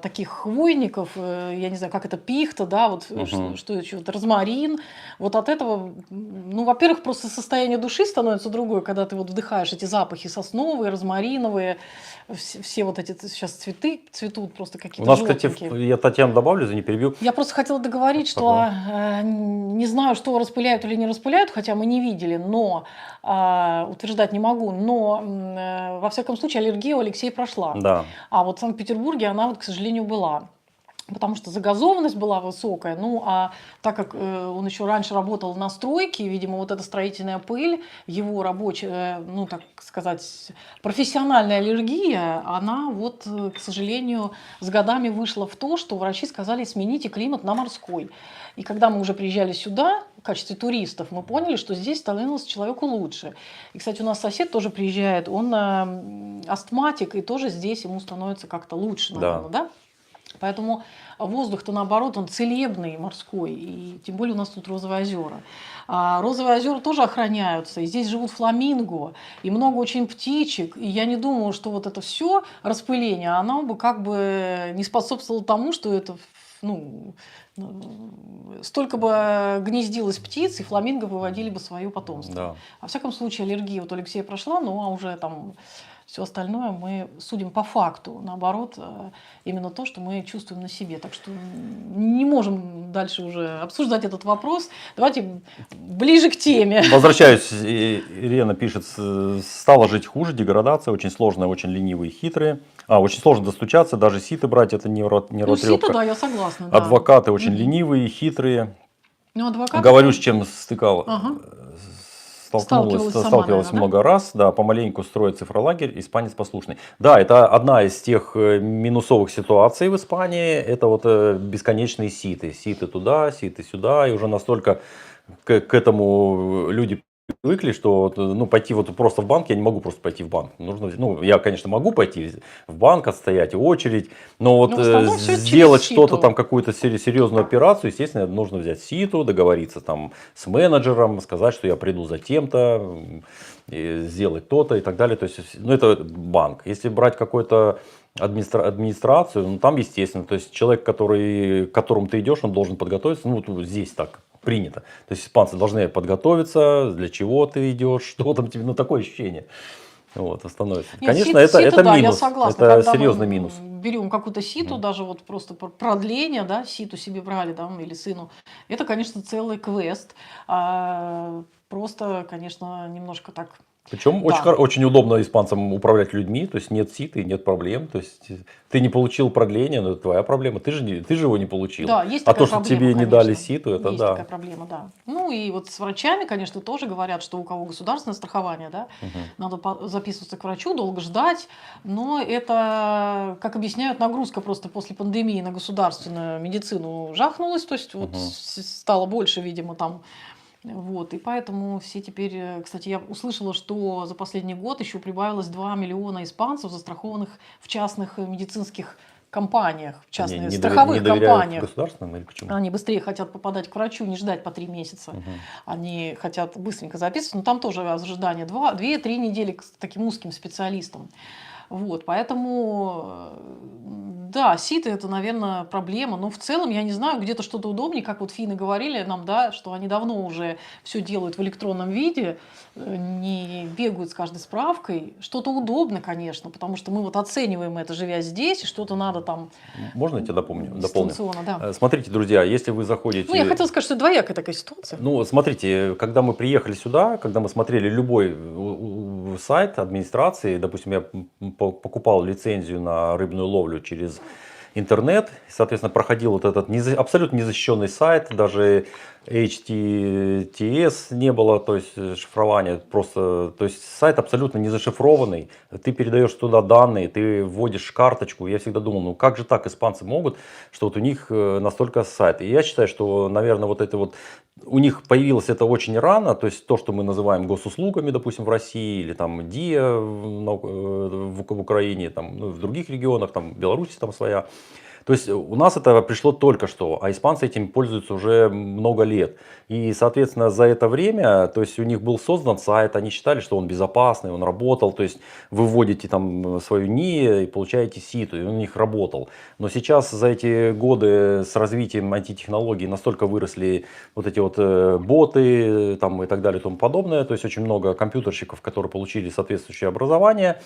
таких хвойников, я не знаю, как это, пихта, да, вот что еще, вот розмарин. Вот от этого, ну, во-первых, просто состояние души становится другое, когда ты вот вдыхаешь эти запахи сосновые, розмариновые, все вот эти сейчас цветы цветут просто
У
какие-то
нас, кстати,
желтенькие.
я Татьяну добавлю, не перебью.
Я просто хотела договорить, что не знаю, что распыляют или не распыляют, хотя мы не видели, но утверждать не могу. Но во всяком случае аллергия у Алексея прошла.
Да.
А вот в Санкт-Петербурге она вот, к сожалению, была. Потому что загазованность была высокая. Ну, а так как он еще раньше работал на стройке, видимо, вот эта строительная пыль, его рабочая, ну, так сказать, профессиональная аллергия, она вот, к сожалению, с годами вышла в то, что врачи сказали, смените климат на морской. И когда мы уже приезжали сюда в качестве туристов, мы поняли, что здесь становилось человеку лучше. И, кстати, у нас сосед тоже приезжает, он астматик, и тоже здесь ему становится как-то лучше, наверное, да? Поэтому воздух-то, наоборот, он целебный, морской, и тем более у нас тут Розовые озера. А Розовые озера тоже охраняются, и здесь живут фламинго, и много очень птичек, и я не думаю, что вот это все распыление, оно бы как бы не способствовало тому, что это, ну, столько бы гнездилось птиц, и фламинго выводили бы свое потомство.
Да.
Во всяком случае, аллергия вот у Алексея прошла, ну а уже там все остальное мы судим по факту. Наоборот, именно то, что мы чувствуем на себе. Так что не можем дальше уже обсуждать этот вопрос. Давайте ближе к теме.
Возвращаюсь, Ирина пишет, стало жить хуже, деградация, очень сложная, очень ленивые, хитрые. Очень сложно достучаться, даже ситы брать, это не
Ну, сито,
ротрепка.
да, я согласна. Да.
Адвокаты очень ленивые, хитрые.
Ну, адвокаты,
Говорю, с чем сталкивалась
наверное,
много раз, да, помаленьку строит цифролагерь, испанец послушный. Да, это одна из тех минусовых ситуаций в Испании, это вот бесконечные ситы. Ситы туда, ситы сюда, и уже настолько к этому люди привыкли, что ну, пойти вот просто в банк, я не могу просто пойти в банк. Нужно, ну, я, конечно, могу пойти в банк, отстоять очередь, но вот сделать что-то там, какую-то серьезную операцию, естественно, нужно взять ситу, договориться там с менеджером, сказать, что я приду за тем-то, сделать то-то и так далее. То есть, ну, это банк. Если брать какой-то администрацию, ну, там, естественно, то есть человек, к которому ты идешь, он должен подготовиться, ну, вот здесь так принято. То есть испанцы должны подготовиться, для чего ты идешь, что там тебе, ну, такое ощущение. Вот, становится.
Нет,
конечно, это
да,
минус,
я согласна.
это
Когда
серьезный
мы
минус.
берем какую-то ситу, даже вот просто продление, да, ситу себе брали, да, или сыну, это, конечно, целый квест. Просто, конечно, немножко так.
Причем
Да.
очень удобно испанцам управлять людьми, то есть нет ситы, нет проблем, то есть ты не получил продление, но это твоя проблема, ты же его не получил.
Да, есть
а
такая
то, что
проблема,
тебе не
конечно.
дали ситу, это
есть
да.
такая проблема, да. Ну и вот с врачами, конечно, тоже говорят, что у кого государственное страхование, да, надо записываться к врачу, долго ждать, но это, как объясняют, нагрузка просто после пандемии на государственную медицину жахнулась, то есть вот стало больше, видимо, там. Вот, и поэтому все теперь, кстати, я услышала, что за последний год еще прибавилось 2 миллиона испанцев, застрахованных в частных медицинских компаниях, в частных страховых компаниях.
Государственным или почему?
Они быстрее хотят попадать к врачу, не ждать по 3 месяца. Они хотят быстренько записываться, но там тоже ожидание 2-3 недели к таким узким специалистам. Вот, поэтому, да, ситы это, наверное, проблема. Но в целом, я не знаю, где-то что-то удобнее, как вот финны говорили нам, да, что они давно уже все делают в электронном виде, не бегают с каждой справкой. Что-то удобно, конечно, потому что мы вот оцениваем это, живя здесь, и что-то надо там.
Можно я тебя дополню?
Да.
Смотрите, друзья, если вы заходите...
Ну, я хотела сказать, что это двоякая такая ситуация.
Ну, смотрите, когда мы приехали сюда, когда мы смотрели любой сайт администрации, допустим, я покупал лицензию на рыбную ловлю через интернет, соответственно, проходил вот этот абсолютно незащищенный сайт, даже HTTPS не было, то есть шифрование просто, то есть сайт абсолютно не зашифрованный, ты передаешь туда данные, ты вводишь карточку, я всегда думал, ну как же так испанцы могут, что вот у них настолько сайт, и я считаю, что, наверное, вот это вот у них появилось это очень рано, то есть то, что мы называем госуслугами, допустим, в России, или там ДИА в Украине, там, ну, в других регионах, там, Беларусь там своя. То есть у нас это пришло только что, а испанцы этим пользуются уже много лет. И, соответственно, за это время, то есть у них был создан сайт, они считали, что он безопасный, он работал. То есть вы вводите там свою НИИ и получаете ситу, и он у них работал. Но сейчас за эти годы с развитием IT-технологий настолько выросли вот эти вот боты там, и так далее и тому подобное. То есть очень много компьютерщиков, которые получили соответствующее образование.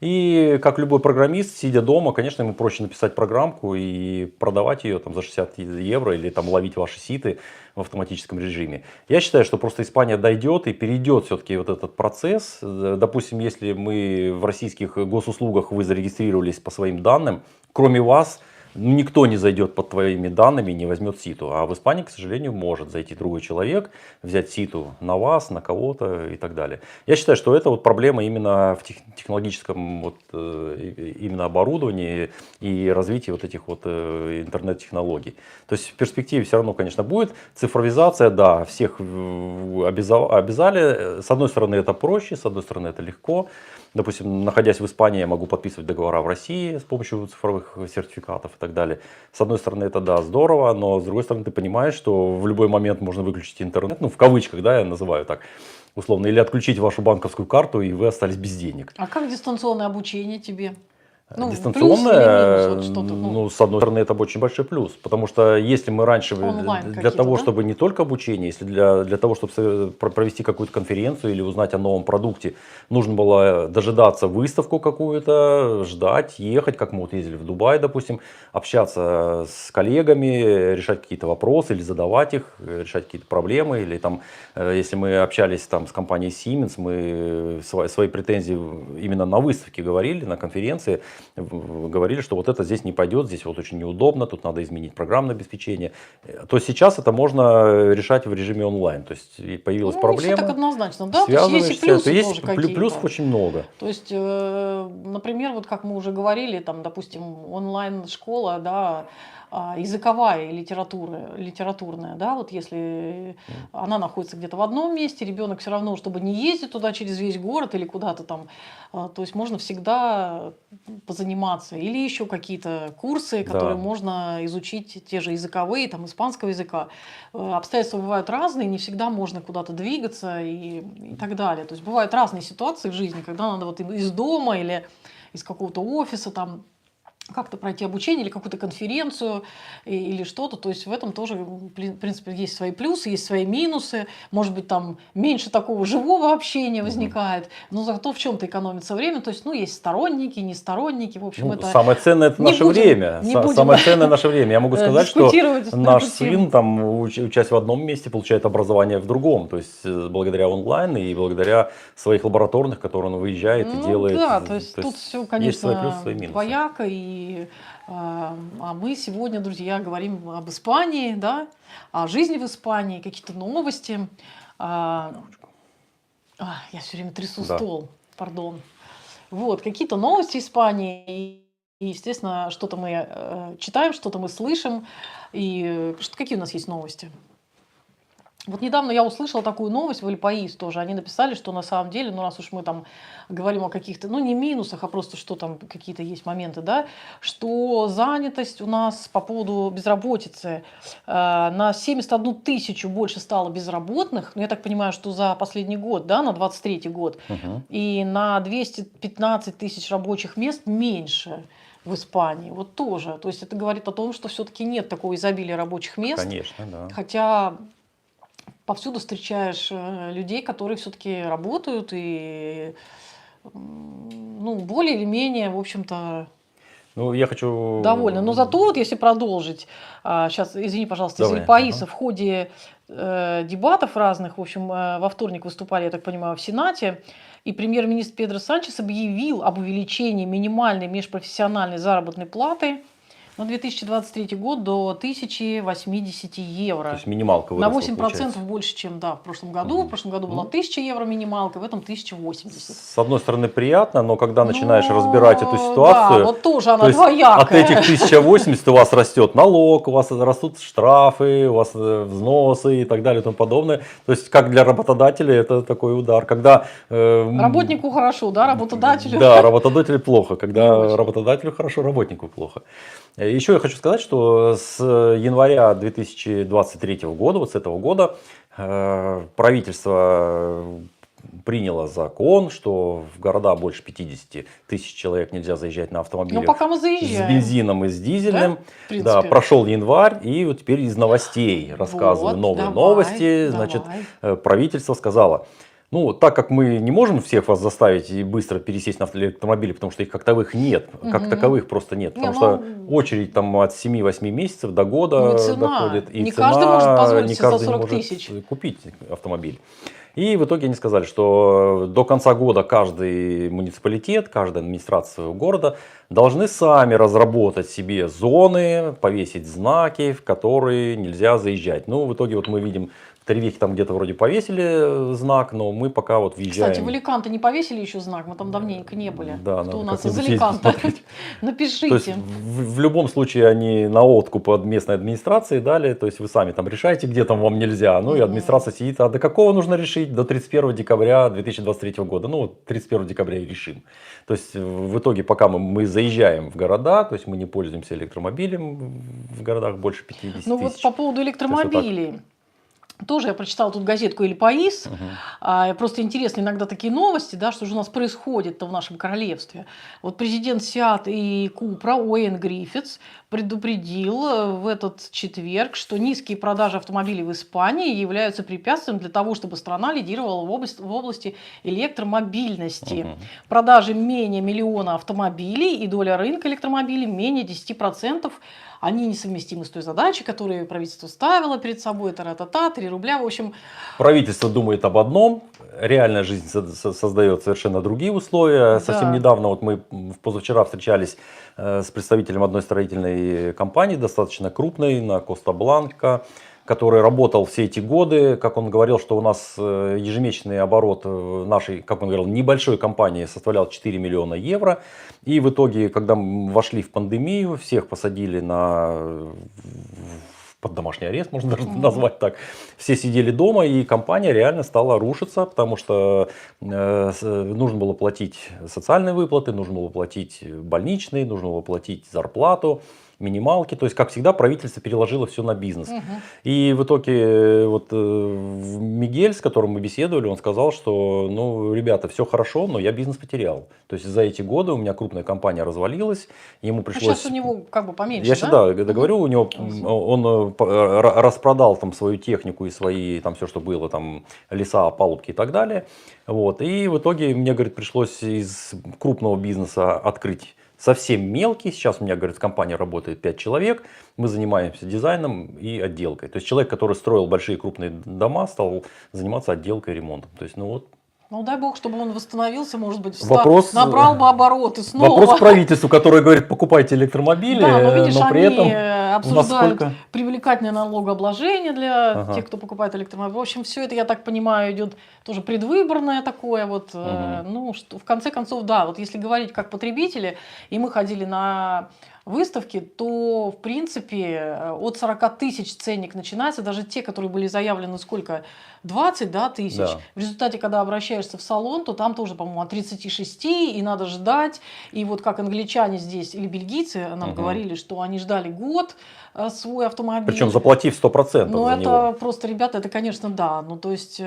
И как любой программист, сидя дома, конечно, ему проще написать программку и продавать ее там, за 60 евро или там, ловить ваши ситы в автоматическом режиме. Я считаю, что просто Испания дойдет и перейдет все-таки вот этот процесс. Допустим, если мы в российских госуслугах вы зарегистрировались по своим данным, кроме вас, никто не зайдет под твоими данными и не возьмет ситу. А в Испании, к сожалению, может зайти другой человек, взять ситу на вас, на кого-то и так далее. Я считаю, что это вот проблема именно в технологическом вот, именно оборудовании и развитии вот этих вот интернет-технологий. То есть в перспективе все равно, конечно, будет цифровизация, да, всех обязали. С одной стороны это проще, с одной стороны это легко. допустим, находясь в Испании, я могу подписывать договора в России с помощью цифровых сертификатов и так далее. С одной стороны, это да, здорово, но с другой стороны, ты понимаешь, что в любой момент можно выключить интернет, ну, в кавычках, да, я называю так, условно, или отключить вашу банковскую карту, и вы остались без денег.
А как дистанционное обучение тебе? Ну, плюс или
Дистанционное,
минус, вот что-то,
ну, с одной стороны, это очень большой плюс, потому что если мы раньше,
онлайн
для
какие-то,
того,
да?
чтобы не только обучение, если для того, чтобы провести какую-то конференцию или узнать о новом продукте, нужно было дожидаться выставку какую-то, ждать, ехать, как мы вот ездили в Дубай, допустим, общаться с коллегами, решать какие-то вопросы или задавать их, решать какие-то проблемы, или там, если мы общались там с компанией Siemens, мы свои претензии именно на выставке говорили, на конференции, говорили, что вот это здесь не пойдет, здесь вот очень неудобно, тут надо изменить программное обеспечение. То сейчас это можно решать в режиме онлайн. То есть появилась
Ну,
проблема.
не все так однозначно, да? То есть есть и плюсы
есть
тоже какие-то.
плюсов очень много.
То есть, например, вот как мы уже говорили, там, допустим, онлайн-школа, да, языковая и литературная, да, вот если она находится где-то в одном месте, ребенок все равно, чтобы не ездить туда через весь город или куда-то там, то есть можно всегда позаниматься. Или еще какие-то курсы, которые
Да.
можно изучить, те же языковые, там, испанского языка. Обстоятельства бывают разные, не всегда можно куда-то двигаться и так далее. То есть бывают разные ситуации в жизни, когда надо вот из дома или из какого-то офиса там как-то пройти обучение или какую-то конференцию или что-то. То есть в этом тоже, в принципе, есть свои плюсы, есть свои минусы. Может быть, там меньше такого живого общения возникает, но зато в чем-то экономится время. То есть, ну, есть сторонники, не сторонники. В общем,
Ну,
это
самое ценное это
не
наше
будем-
время.
не будем,
Самое ценное наше время. Я могу сказать, что
дискутировать на
наш
эту тему.
сын, там, учась в одном месте, получает образование в другом. То есть благодаря онлайн и благодаря своих лабораторных, которые он выезжает и
Ну
делает.
да, то есть тут все,
есть свои плюсы,
конечно,
свои минусы.
двояко. А мы сегодня, друзья, говорим об Испании, да, о жизни в Испании, какие-то новости. Я все время трясу
Да.
стол, пардон. Вот, какие-то новости Испании. И, естественно, что-то мы читаем, что-то мы слышим. И какие у нас есть новости? Вот недавно я услышала такую новость в Эль-Паис тоже. Они написали, что на самом деле, ну раз уж мы там говорим о каких-то, ну не минусах, а просто что там какие-то есть моменты, да, что занятость у нас по поводу безработицы на 71 тысячу больше стало безработных. Ну, я так понимаю, что за последний год, да, на 23-й год.
Мгм.
И на 215 тысяч рабочих мест меньше в Испании. Вот тоже. То есть это говорит о том, что все-таки нет такого изобилия рабочих мест.
Конечно, да.
Хотя повсюду встречаешь людей, которые все-таки работают и ну, более или менее, в общем-то,
Ну, я хочу...
довольны. Но зато вот если продолжить, сейчас, извини, пожалуйста, из
Давай,
Эль-Паиса в ходе дебатов разных, в общем, во вторник выступали, я так понимаю, в Сенате, и премьер-министр Педро Санчес объявил об увеличении минимальной межпрофессиональной заработной платы на 2023 год до 1080 евро.
То есть минималка
На
выросла,
8%
получается.
больше, чем в прошлом году. В прошлом году была 1000 евро минималка, в этом 1080.
С одной стороны приятно, но когда начинаешь
Но,
разбирать эту ситуацию,
да, вот тоже она
то есть
двоякая.
от этих 1080 у вас растет налог, у вас растут штрафы, у вас взносы и так далее и тому подобное. То есть как для работодателя это такой удар. Когда
Работнику хорошо, да, работодателю?
да, работодателю плохо. Когда
Не очень.
работодателю хорошо, работнику плохо. Еще я хочу сказать, что с января 2023 года, вот с этого года, правительство приняло закон, что в города больше 50 тысяч человек нельзя заезжать на
Ну,
автомобилях
пока мы
с
заезжаем.
бензином и с дизельным.
Да? В
Да,
принципе.
прошел январь, и вот теперь из новостей рассказываю
Вот,
новые
давай,
новости. Значит, правительство сказало: ну, так как мы не можем всех вас заставить и быстро пересесть на электромобили, потому что их как таковых нет, как таковых просто нет, потому
Не,
что очередь там от 7-8 месяцев до года
Ну и цена.
доходит. И
Не
цена,
каждый может позволить
не
себе за
каждый
40
может
тысяч.
купить автомобиль. И в итоге они сказали, что до конца года каждый муниципалитет, каждая администрация своего города должны сами разработать себе зоны, повесить знаки, в которые нельзя заезжать. Ну, в итоге вот мы видим Торревехе там где-то вроде повесили знак, но мы пока вот въезжаем.
Кстати, в Аликанте не повесили еще знак, мы там давненько не были.
Да,
Кто
надо
у нас из
как-нибудь ездить
Аликанта?
посмотреть. То есть
Напишите.
в любом случае они на откуп от местной администрации дали, то есть вы сами там решаете, где там вам нельзя, ну и администрация сидит, а до какого нужно решить? До 31 декабря 2023 года, ну 31 декабря и решим. То есть в итоге пока мы заезжаем в города, то есть мы не пользуемся электромобилем в городах больше 50
Ну вот
тысяч.
по поводу электромобилей. Тоже я прочитала тут газетку «Эль Паис». Просто интересно иногда такие новости, да, что же у нас происходит-то в нашем королевстве. Вот президент Сиат и Купра Уэйн Гриффитс предупредил в этот четверг, что низкие продажи автомобилей в Испании являются препятствием для того, чтобы страна лидировала в области электромобильности. Продажи менее миллиона автомобилей и доля рынка электромобилей менее 10%. Они несовместимы с той задачей, которую правительство ставило перед собой. Та-ра-та-та, 3 рубля. В общем,
правительство думает об одном, реальная жизнь создает совершенно другие условия.
Да.
Совсем недавно, вот мы позавчера встречались с представителем одной строительной компании, достаточно крупной, на Коста-Бланка, который работал все эти годы. Как он говорил, что у нас ежемесячный оборот нашей, как он говорил, небольшой компании составлял 4 миллиона евро. И в итоге, когда мы вошли в пандемию, всех посадили под домашний арест, можно даже назвать так. Все сидели дома, и компания реально стала рушиться, потому что нужно было платить социальные выплаты, нужно было платить больничные, нужно было платить зарплату, минималки. То есть, как всегда, правительство переложило все на бизнес. И в итоге вот Мигель, с которым мы беседовали, он сказал, что, ну, ребята, все хорошо, но я бизнес потерял. То есть, за эти годы у меня крупная компания развалилась, ему пришлось...
сейчас у него как бы поменьше,
Я
да?
всегда говорю, у него он распродал там свою технику и свои, там все, что было, там леса, палубки и так далее. Вот. И в итоге мне, говорит, пришлось из крупного бизнеса открыть совсем мелкий. Сейчас у меня, говорит, в компании работает 5 человек. Мы занимаемся дизайном и отделкой. То есть человек, который строил большие крупные дома, стал заниматься отделкой и ремонтом. То есть, ну вот.
Ну дай бог, чтобы он восстановился, может быть,
Набрал
бы обороты снова.
Вопрос к правительству, которое говорит, покупайте электромобили,
Да, но видишь,
но при
они
этом
обсуждают
насколько...
привлекательное налогообложение для тех, кто покупает электромобили. В общем, все это, я так понимаю, идет тоже предвыборное такое. Вот, ну, что, в конце концов, да, вот если говорить как потребители, и мы ходили на выставки, то, в принципе, от 40 тысяч ценник начинается, даже те, которые были заявлены сколько, 20 тысяч.
Да.
В результате, когда обращаешься в салон, то там тоже, по-моему, от 36, и надо ждать. И вот как англичане здесь, или бельгийцы нам говорили, что они ждали год свой автомобиль.
Причем заплатив 100%
Ну,
за
это
него.
просто, ребята, это, конечно, да. Ну, то есть...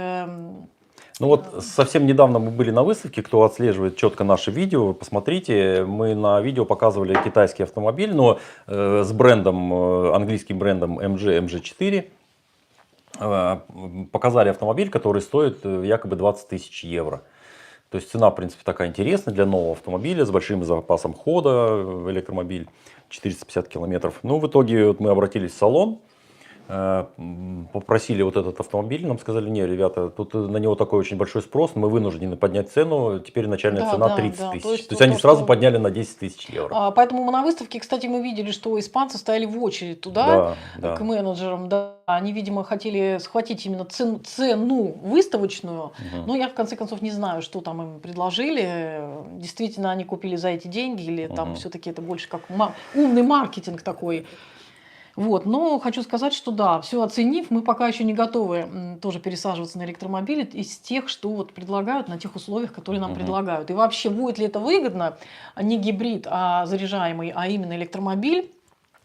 Ну вот совсем недавно мы были на выставке, кто отслеживает четко наши видео, посмотрите, мы на видео показывали китайский автомобиль, но с брендом, английским брендом MG4, показали автомобиль, который стоит якобы 20 тысяч евро. То есть цена, в принципе, такая интересная для нового автомобиля с большим запасом хода, электромобиль 450 километров. Ну, в итоге вот мы обратились в салон, попросили вот этот автомобиль, нам сказали, не, ребята, тут на него такой очень большой спрос, мы вынуждены поднять цену, теперь начальная цена 30 тысяч. То есть они сразу подняли на 10 тысяч евро.
Поэтому мы на выставке, кстати, мы видели, что испанцы стояли в очередь туда, к менеджерам, да. Они, видимо, хотели схватить именно цену выставочную, но я, в конце концов, не знаю, что там им предложили. Действительно, они купили за эти деньги, или там все-таки это больше как умный маркетинг такой. Вот. Но хочу сказать, что да, все оценив, мы пока еще не готовы тоже пересаживаться на электромобили из тех, что вот предлагают, на тех условиях, которые нам предлагают. И вообще, будет ли это выгодно, не гибрид, а заряжаемый, а именно электромобиль?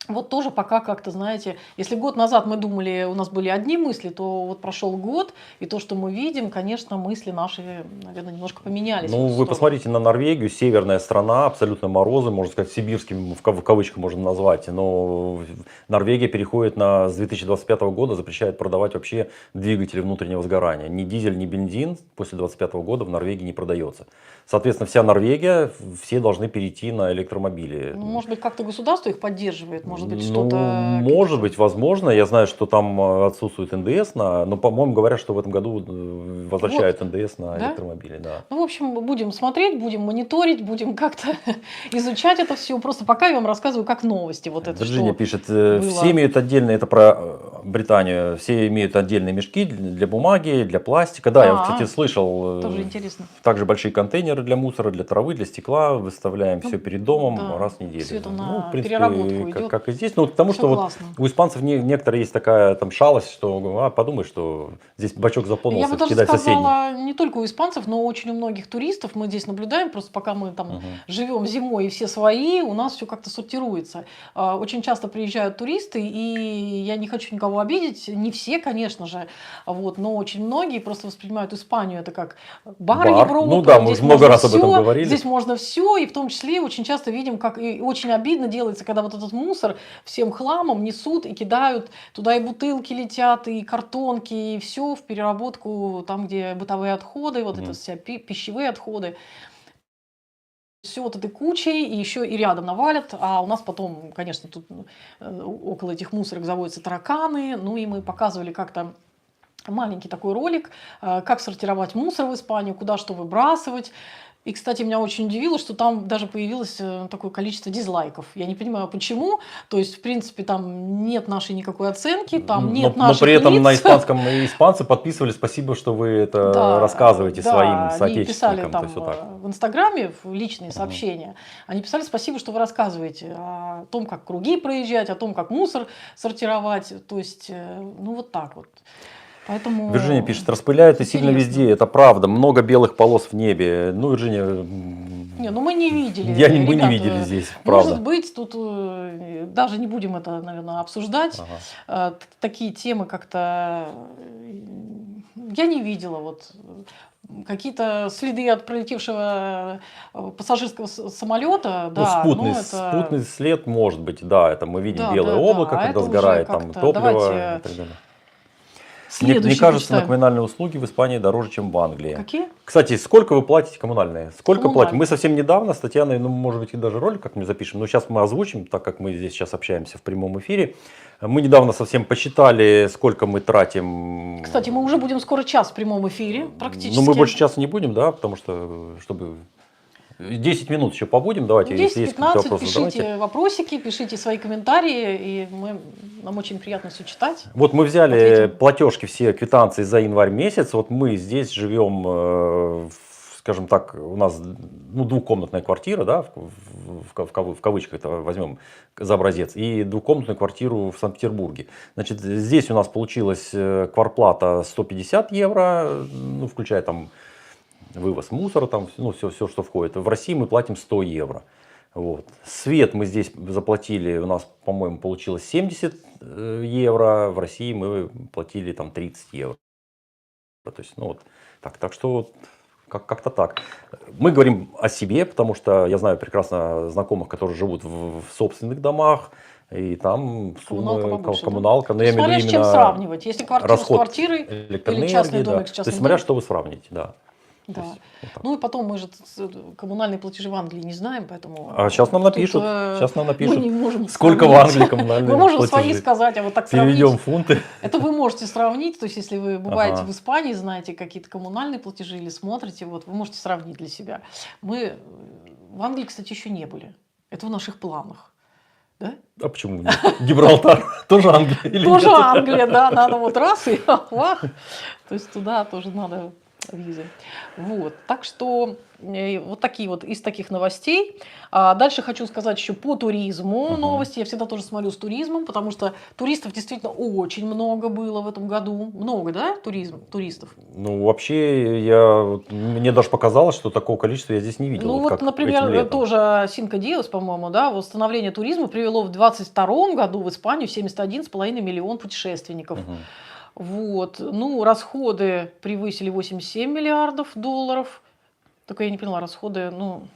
Вот тоже пока как-то, знаете, если год назад мы думали, у нас были одни мысли, то вот прошел год, и то, что мы видим, конечно, мысли наши, наверное, немножко поменялись.
Ну, вы посмотрите на Норвегию, северная страна, абсолютно морозы, можно сказать, сибирским в кавычках можно назвать, но Норвегия переходит с 2025 года, запрещает продавать вообще двигатели внутреннего сгорания. Ни дизель, ни бензин после 2025 года в Норвегии не продается. Соответственно, вся Норвегия, все должны перейти на электромобили.
Ну, может быть, как-то государство их поддерживает, может быть, что-то...
Может быть, возможно. Я знаю, что там отсутствует НДС, но, по-моему, говорят, что в этом году возвращают НДС на электромобили. Да.
Ну, в общем, будем смотреть, будем мониторить, будем как-то изучать это все. Просто пока я вам рассказываю как новости. Вот это,
Вирджиния
что
пишет,
было.
все имеют отдельно, это про Британию, все имеют отдельные мешки для бумаги, для пластика. Да, я, кстати, слышал,
тоже интересно.
также большие контейнеры для мусора, для травы, для стекла. Выставляем все перед домом
да,
раз в неделю.
всё это
Ну,
на
в принципе,
переработку идет.
как и здесь. Ну, потому
Всё
что вот
классно.
у испанцев некоторые есть такая там шалость, что подумай, что здесь бачок
Я
заполнился,
бы даже
кидай в соседний.
сказала, не только у испанцев, но очень у многих туристов. Мы здесь наблюдаем, просто пока мы там живем зимой и все свои, у нас все как-то сортируется. Очень часто приезжают туристы, и я не хочу никого обидеть, не все, конечно же, вот, но очень многие просто воспринимают Испанию это как бар Европы.
Ну да, мы
здесь
уже много
можно
раз об этом
всё,
говорили.
Здесь можно все, и в том числе очень часто видим, как и очень обидно делается, когда вот этот мусор всем хламом несут и кидают, туда и бутылки летят, и картонки, и все в переработку, там, где бытовые отходы, вот это все пищевые отходы. Все вот этой кучей, и еще и рядом навалят, а у нас потом, конечно, тут около этих мусорок заводятся тараканы, ну и мы показывали как-то маленький такой ролик, как сортировать мусор в Испании, куда что выбрасывать. И, кстати, меня очень удивило, что там даже появилось такое количество дизлайков. Я не понимаю, почему. То есть, в принципе, там нет нашей никакой оценки, там нет наших
но при этом
лиц.
на испанском и испанцы подписывали, спасибо, что вы это рассказываете своим
они
соотечественникам.
писали там
То есть, вот так.
в Инстаграме, в личные сообщения. Они писали спасибо, что вы рассказываете о том, как круги проезжать, о том, как мусор сортировать. То есть, ну вот так вот. Поэтому
Вирджиния пишет, распыляют и сильно
интересно.
везде, это правда, много белых полос в небе. Ну, Вирджиния,
Не, ну мы не видели.
мы
ребята,
не видели здесь, правда.
Может быть, тут даже не будем это, наверное, обсуждать. Такие темы как-то я не видела. Вот какие-то следы от пролетевшего пассажирского самолета,
Ну,
да,
спутный след может быть, да, это мы видим
Да,
белое
да,
облако,
да. А
когда
это уже
сгорает там
как-то
топливо
давайте
и так далее. Мне
следующий
кажется, на
почитаем.
коммунальные услуги в Испании дороже, чем в Англии.
Какие?
Кстати, сколько вы платите коммунальные? Сколько
Коммунальные.
платим? Мы совсем недавно с Татьяной, ну, может быть, и даже ролик как-нибудь запишем, но сейчас мы озвучим, так как мы здесь сейчас общаемся в прямом эфире. Мы недавно совсем посчитали, сколько мы тратим.
Кстати, мы уже будем скоро час в прямом эфире, практически.
Ну, мы больше часа не будем, да, потому что, чтобы... 10 минут еще побудем, давайте, если есть какие-то
10-15,
вопросы,
пишите
задавайте.
вопросики, пишите свои комментарии, и нам очень приятно все читать.
Вот мы взяли
Ответим.
платежки, все квитанции за январь месяц. Вот мы здесь живем, скажем так, у нас двухкомнатная квартира, да, в кавычках это возьмем за образец, и двухкомнатную квартиру в Санкт-Петербурге. Значит, здесь у нас получилась квартплата 150 евро, ну, включая там вывоз мусора, там, ну, все, что входит. В России мы платим 100 евро. Вот. Свет мы здесь заплатили, у нас, по-моему, получилось 70 евро, в России мы платили там 30 евро. То есть, ну вот, так что вот, как-то так. Мы говорим о себе, потому что я знаю прекрасно знакомых, которые живут в собственных домах, и там суммы, коммуналка.
Да?
Но я имею в
Смотря
виду
с чем
именно
сравнивать. Если квартира с квартирой или частный домик с
То
частным
есть, смотря
домиком.
что вы сравните, да.
Да.
Есть, вот
Ну и потом мы же коммунальные платежи в Англии не знаем, поэтому...
А сейчас нам
тут,
напишут,
мы не можем
сколько в
сравнить.
Англии коммунальные
Мы можем
платежи.
свои сказать, а вот так
Переведем
сравнить.
фунты.
Это вы можете сравнить, то есть если вы бываете в Испании, знаете какие-то коммунальные платежи или смотрите, вот вы можете сравнить для себя. Мы в Англии, кстати, еще не были. Это в наших планах. Да?
А почему нет? Гибралтар тоже Англия или
Тоже
нет?
Англия, да, надо вот раз и вах. То есть туда тоже надо визы. Вот. Так что вот такие вот из таких новостей. Дальше хочу сказать еще по туризму новости. Я всегда тоже смотрю с туризмом, потому что туристов действительно очень много было в этом году. Много, да, туристов?
Ну, вообще, мне даже показалось, что такого количества я здесь не видел.
Ну вот,
как этим
например,
летом.
тоже Cinco Días, по-моему, да, восстановление туризма привело в 2022 году в Испанию 71,5 миллион путешественников. Вот. Ну, расходы превысили 87 миллиардов долларов. Только я не поняла, расходы, ну...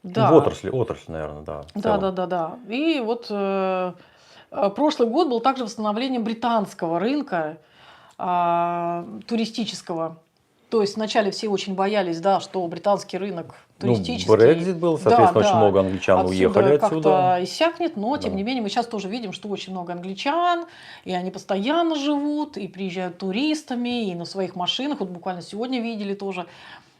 Да.
В отрасли, наверное, да.
Да. И вот прошлый год был также восстановлением британского рынка туристического. То есть вначале все очень боялись, да, что британский рынок туристический...
Ну, Брексит был, соответственно, очень много англичан уехали отсюда.
Как-то иссякнет, но тем не менее мы сейчас тоже видим, что очень много англичан, и они постоянно живут, и приезжают туристами, и на своих машинах. Вот буквально сегодня видели тоже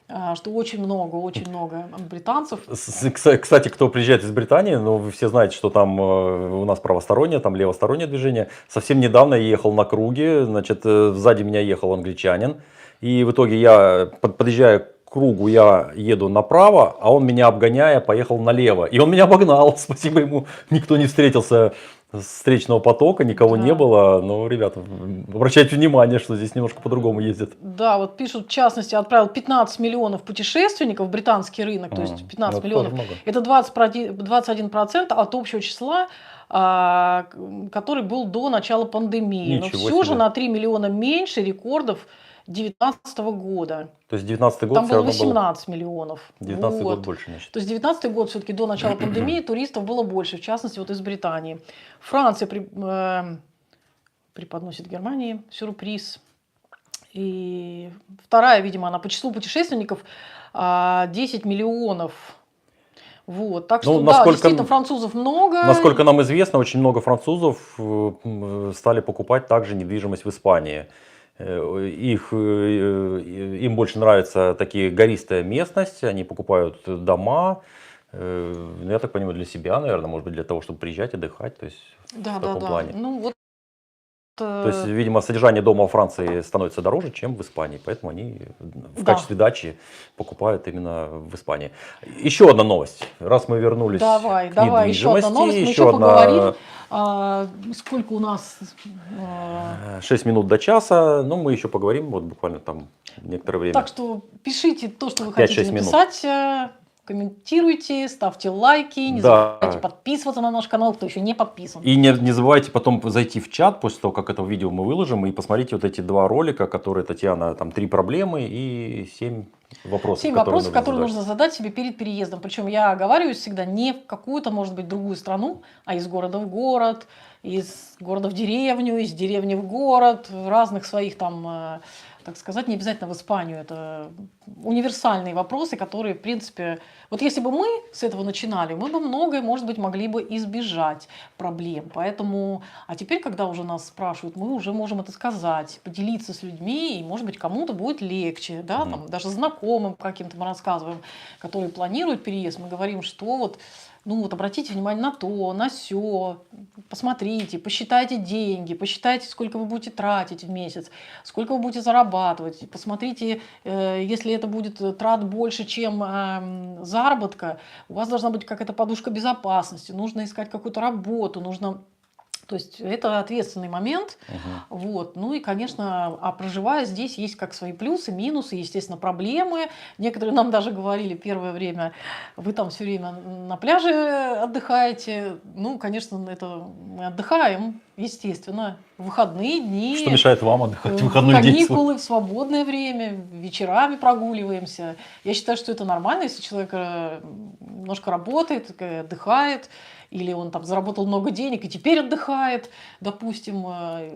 что очень много британцев.
Кстати, кто приезжает из Британии, ну, вы все знаете, что там у нас правостороннее, там левостороннее движение. Совсем недавно я ехал на круге, значит, сзади меня ехал англичанин. И в итоге я, подъезжая к кругу, я еду направо, а он меня обгоняя поехал налево. И он меня обогнал, спасибо ему, никто не встретился с встречного потока, никого не было. Но, ребята, обращайте внимание, что здесь немножко по-другому ездят.
Да, вот пишут, в частности, отправил 15 миллионов путешественников в британский рынок, то есть 15 миллионов. Это 21% от общего числа, который был до начала пандемии. Но все же на 3 миллиона меньше рекордов 2019 года.
То есть 19 год
там
все
было
равно
18 миллионов.
19
вот.
год больше, значит.
То есть 19 год все-таки до начала пандемии туристов было больше, в частности вот из Британии. Франция преподносит Германии сюрприз. И вторая, видимо, она по числу путешественников 10 миллионов. Вот. Так что, да, действительно, французов много.
Насколько нам известно, очень много французов стали покупать также недвижимость в Испании. Им больше нравится такие гористая местность, они покупают дома, я так понимаю, для себя, наверное, может быть, для того, чтобы приезжать, отдыхать, то есть в таком плане.
Ну, вот,
то есть, видимо, содержание дома во Франции становится дороже, чем в Испании, поэтому они в качестве дачи покупают именно в Испании. Еще одна новость, раз мы вернулись к недвижимости.
Еще одна новость, мы еще поговорим. Сколько у нас?
6 минут до часа, но мы еще поговорим, вот буквально там некоторое время.
Так что пишите то, что вы хотите написать, комментируйте, ставьте лайки, не забывайте подписываться на наш канал, кто еще не подписан.
И не забывайте потом зайти в чат после того, как это видео мы выложим, и посмотрите вот эти 2 ролика, которые Татьяна, там 3 проблемы и 7 вопросов.
7 вопросов, которые нужно задать себе перед переездом. Причем я оговариваюсь всегда не в какую-то, может быть, другую страну, а из города в город, из города в деревню, из деревни в город, разных своих там, так сказать, не обязательно в Испанию. Это универсальные вопросы, которые, в принципе, вот если бы мы с этого начинали, мы бы многое, может быть, могли бы избежать проблем. Поэтому, а теперь, когда уже нас спрашивают, мы уже можем это сказать, поделиться с людьми, и, может быть, кому-то будет легче, да, там, даже знакомым каким-то мы рассказываем, которые планируют переезд, мы говорим, что вот, ну вот обратите внимание на то, на сё, посмотрите, посчитайте деньги, посчитайте, сколько вы будете тратить в месяц, сколько вы будете зарабатывать, посмотрите, если это будет трат больше, чем заработка, у вас должна быть какая-то подушка безопасности, нужно искать какую-то работу, нужно... То есть это ответственный момент. Вот. Ну и, конечно, проживая здесь, есть как свои плюсы, минусы, естественно, проблемы. Некоторые нам даже говорили первое время, вы там все время на пляже отдыхаете. Ну, конечно, это мы отдыхаем, естественно, в выходные дни.
Что мешает вам отдыхать в выходной день?
Каникулы, в свободное время, вечерами прогуливаемся. Я считаю, что это нормально, если человек немножко работает, отдыхает. Или он там заработал много денег и теперь отдыхает, допустим,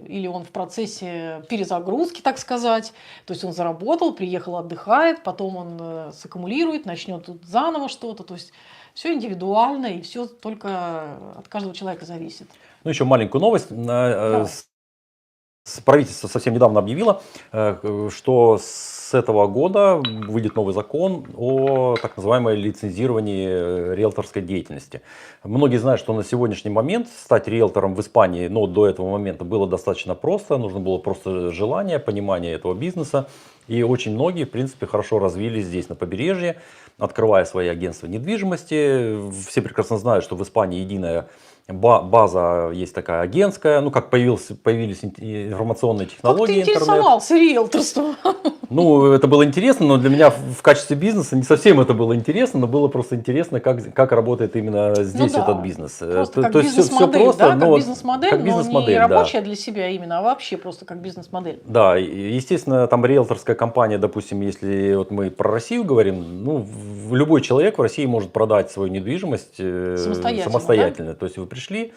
или он в процессе перезагрузки, так сказать. То есть он заработал, приехал, отдыхает, потом он саккумулирует, начнет тут заново что-то. То есть все индивидуально и все только от каждого человека зависит.
Ну, еще маленькую новость. Правительство совсем недавно объявило, что с этого года выйдет новый закон о так называемой лицензировании риэлторской деятельности. Многие знают, что на сегодняшний момент стать риэлтором в Испании, но до этого момента было достаточно просто. Нужно было просто желание, понимание этого бизнеса. И очень многие, в принципе, хорошо развились здесь, на побережье, открывая свои агентства недвижимости. Все прекрасно знают, что в Испании единая база есть такая агентская, ну как появились информационные технологии.
Как ты интересовался риэлторством?
Ну, это было интересно, но для меня в качестве бизнеса не совсем это было интересно, но было просто интересно, как работает именно здесь этот бизнес.
Просто как бизнес-модель, да, как бизнес-модель, но не рабочая для себя именно, а вообще просто как бизнес-модель.
Да, естественно, там риэлторская компания, допустим, если вот мы про Россию говорим, ну, любой человек в России может продать свою недвижимость самостоятельно. Да? То есть вы пришли,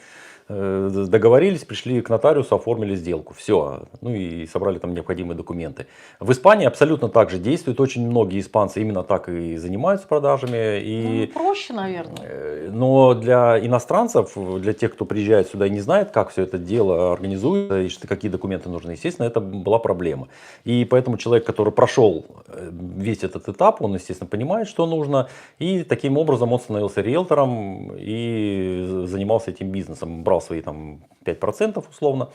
договорились, пришли к нотариусу, оформили сделку, все, ну и собрали там необходимые документы. В Испании Испании абсолютно так же действует. Очень многие испанцы именно так и занимаются продажами. И,
проще, наверное.
но для иностранцев, для тех, кто приезжает сюда и не знает, как все это дело организуется и какие документы нужны, естественно, это была проблема. И поэтому человек, который прошел весь этот этап, он, естественно, понимает, что нужно. И таким образом он становился риэлтором и занимался этим бизнесом. Брал свои там 5% условно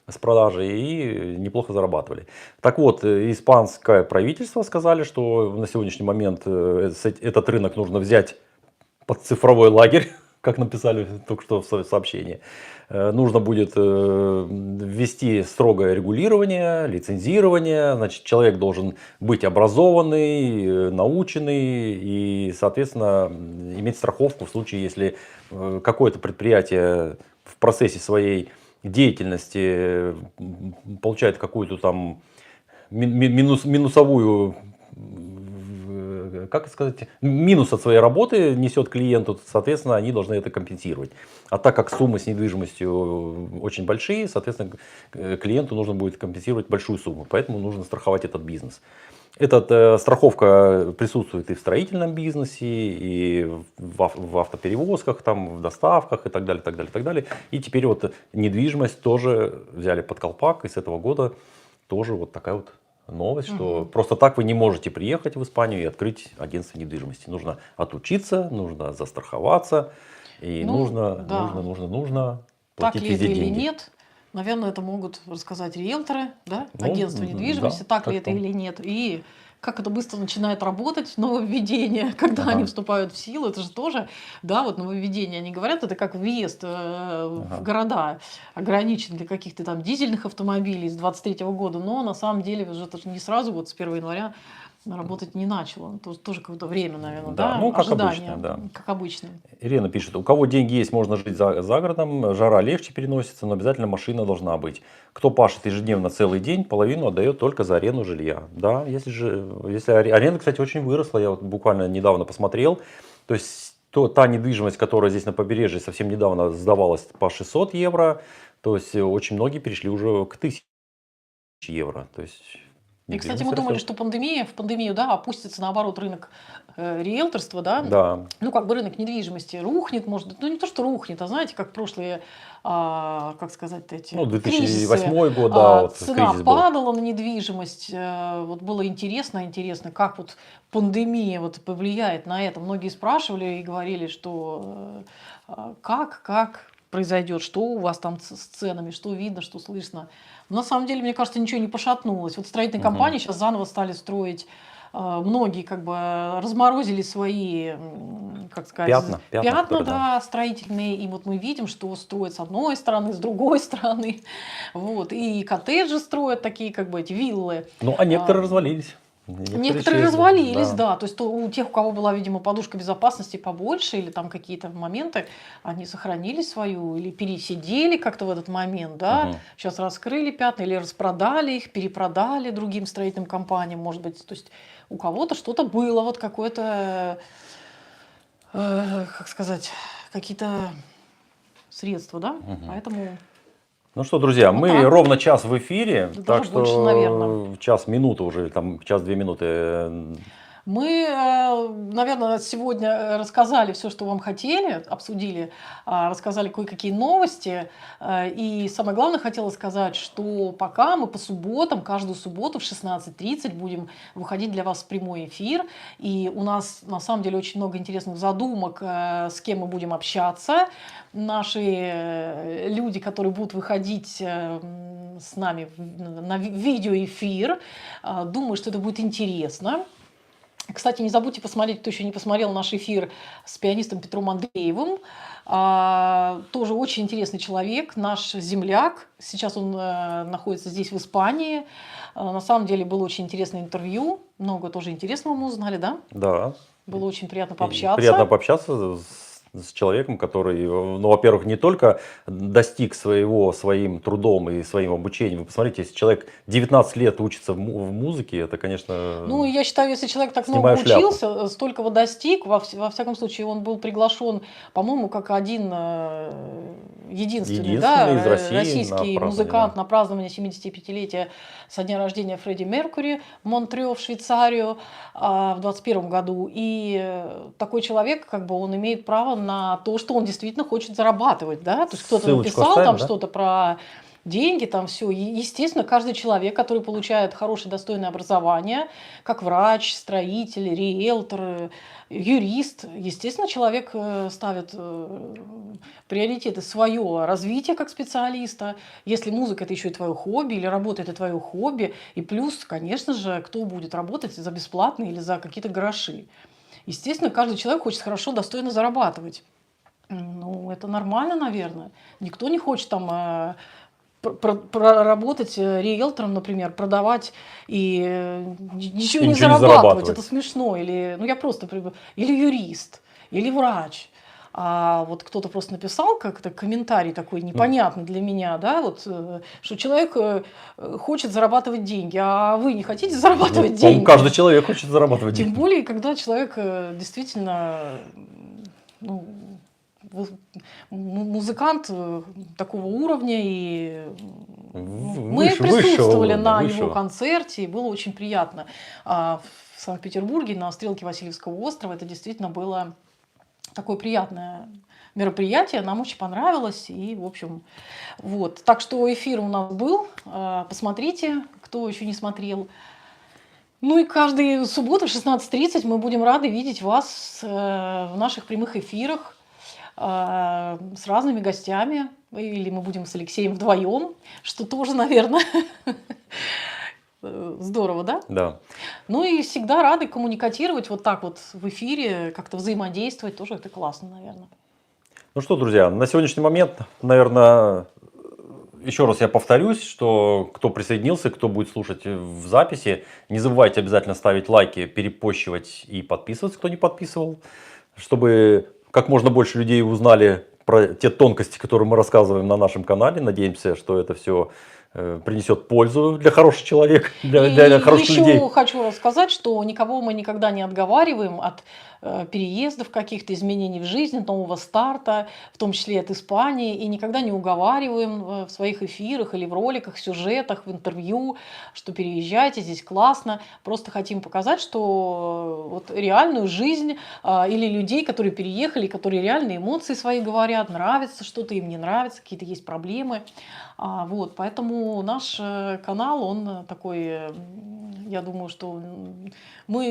с продажи и неплохо зарабатывали. Так вот, испанское правительство сказали, что на сегодняшний момент этот рынок нужно взять под цифровой лагерь, как написали только что в сообщении. Нужно будет ввести строгое регулирование, лицензирование. Значит, человек должен быть образованный, наученный и, соответственно, иметь страховку в случае, если какое-то предприятие в процессе своей деятельности получает какую-то там минусовую, как сказать, минус от своей работы несет клиенту, соответственно, они должны это компенсировать. А так как суммы с недвижимостью очень большие, соответственно, клиенту нужно будет компенсировать большую сумму. Поэтому нужно страховать этот бизнес. Эта страховка присутствует и в строительном бизнесе, и в автоперевозках, там, в доставках и так далее, так далее, так далее. И теперь вот недвижимость тоже взяли под колпак, и с этого года тоже вот такая вот новость, что просто так вы не можете приехать в Испанию и открыть агентство недвижимости. Нужно отучиться, нужно застраховаться, и нужно
Так
платить
ли это
везде
или
деньги.
нет? Наверное, это могут рассказать риэлторы, да?
Ну,
Агентство недвижимости,
да,
так
так
ли это
что.
или нет. И как это быстро начинает работать, нововведения, когда они вступают в силу, это же тоже, да, вот нововведения, они говорят, это как въезд в города, ограничен для каких-то там дизельных автомобилей с 23 года, но на самом деле уже это же не сразу, вот с 1 января работать не начало. Тоже какое-то время, наверное,
Да,
да?
ну, как
Ожидание,
обычно, да.
как обычно.
Ирина пишет, у кого деньги есть, можно жить за городом, жара легче переносится, но обязательно машина должна быть. Кто пашет ежедневно целый день, половину отдает только за аренду жилья. Да, если аренда, кстати, очень выросла, я вот буквально недавно посмотрел, то есть та недвижимость, которая здесь на побережье совсем недавно сдавалась по 600 евро, то есть очень многие перешли уже к 1000 евро. То есть
И, кстати, мы думали, что в пандемию, да, опустится наоборот рынок риэлторства, да?
Да.
Ну, как бы рынок недвижимости рухнет, может быть, ну не то, что рухнет, а знаете, как прошлые, как сказать, эти
2008 год, да, вот
цена
кризис был.
падала на недвижимость, вот было интересно, как вот пандемия вот повлияет на это. Многие спрашивали и говорили, что как произойдет, что у вас там с ценами, что видно, что слышно. Но на самом деле, мне кажется, ничего не пошатнулось. Вот строительные компании сейчас заново стали строить. Многие как бы разморозили свои, как сказать, пятна, да, строительные. И вот мы видим, что строят с одной стороны, с другой стороны. Вот. И коттеджи строят такие, как бы эти виллы.
Ну, а некоторые развалились.
Некоторые развалились, да. То есть у тех, у кого была, видимо, подушка безопасности побольше, или там какие-то моменты, они сохранили свою, или пересидели как-то в этот момент, да. Сейчас раскрыли пятна, или распродали их, перепродали другим строительным компаниям, может быть. То есть у кого-то что-то было, вот какое-то, как сказать, какие-то средства, да. Поэтому...
Ну что, друзья, мы ровно час в эфире,
да,
так что
больше, наверное.
час, минута уже, там час-две минуты.
Мы, наверное, сегодня рассказали все, что вам хотели, обсудили, рассказали кое-какие новости. И самое главное, хотела сказать, что пока мы по субботам, каждую субботу в 16:30 будем выходить для вас в прямой эфир. И у нас, на самом деле, очень много интересных задумок, с кем мы будем общаться. Наши люди, которые будут выходить с нами на видеоэфир. Думаю, что это будет интересно. Кстати, не забудьте посмотреть, кто еще не посмотрел наш эфир с пианистом Петром Андреевым. Тоже очень интересный человек, наш земляк. Сейчас он находится здесь, в Испании. На самом деле было очень интересное интервью. Много тоже интересного мы узнали, да?
Да.
Было очень приятно пообщаться.
Приятно пообщаться. с человеком, который, ну, во-первых, не только достиг своим трудом и своим обучением. Вы посмотрите, если человек 19 лет учится в музыке, это, конечно,
Ну, я считаю, если человек так много
снимаю шляпу.
учился, столько достиг, во всяком случае, он был приглашен, по-моему, как один единственный,
Единственный из России на
российский
празднование,
музыкант
да.
на празднование 75-летия со дня рождения Фредди Меркьюри в Монтрео, в Швейцарию, в 21 году. И такой человек, как бы, он имеет право на то, что он действительно хочет зарабатывать, да? То есть кто-то
Ссылочку
написал
оставим,
там
да?
что-то про деньги, там все. Естественно, каждый человек, который получает хорошее, достойное образование, как врач, строитель, риэлтор, юрист, естественно, человек ставит приоритеты свое развитие как специалиста. Если музыка это еще и твое хобби, или работа это твое хобби, и плюс, конечно же, кто будет работать за бесплатно или за какие-то гроши. Естественно, каждый человек хочет хорошо, достойно зарабатывать. Ну, это нормально, наверное. Никто не хочет там проработать риэлтором, например, продавать и ничего
И
не
ничего не
зарабатывать.
зарабатывать.
Это смешно. Или, ну, я просто или юрист, или врач. А вот кто-то просто написал как-то комментарий такой непонятный для меня, да, вот, что человек хочет зарабатывать деньги, а вы не хотите зарабатывать деньги.
Каждый человек хочет зарабатывать
Тем
деньги.
более, когда человек действительно, ну, музыкант такого уровня, и мы присутствовали на его концерте, и было очень приятно. В Санкт-Петербурге на стрелке Васильевского острова это действительно было такое приятное мероприятие, нам очень понравилось, и, в общем, вот. Так что эфир у нас был, посмотрите, кто еще не смотрел. Ну и каждую субботу в 16:30 мы будем рады видеть вас в наших прямых эфирах с разными гостями, или мы будем с Алексеем вдвоем, что тоже, наверное, здорово, да?
Да.
Ну и всегда рады коммуникатировать вот так вот в эфире, как-то взаимодействовать, тоже это классно, наверное.
Ну что, друзья, на сегодняшний момент, наверное, еще раз я повторюсь, что кто присоединился, кто будет слушать в записи, не забывайте обязательно ставить лайки, перепощивать и подписываться, кто не подписывал, чтобы как можно больше людей узнали про те тонкости, которые мы рассказываем на нашем канале. Надеемся, что это все принесет пользу для хороших человек, для хороших людей.
Еще хочу рассказать, что никого мы никогда не отговариваем от переездов, каких-то изменений в жизни, нового старта, в том числе от Испании, и никогда не уговариваем в своих эфирах или в роликах, сюжетах, в интервью, что переезжайте, здесь классно. Просто хотим показать, что вот реальную жизнь или людей, которые переехали, которые реальные эмоции свои говорят, нравится что-то, им не нравится, какие-то есть проблемы. Вот, поэтому наш канал, он такой, я думаю, что мы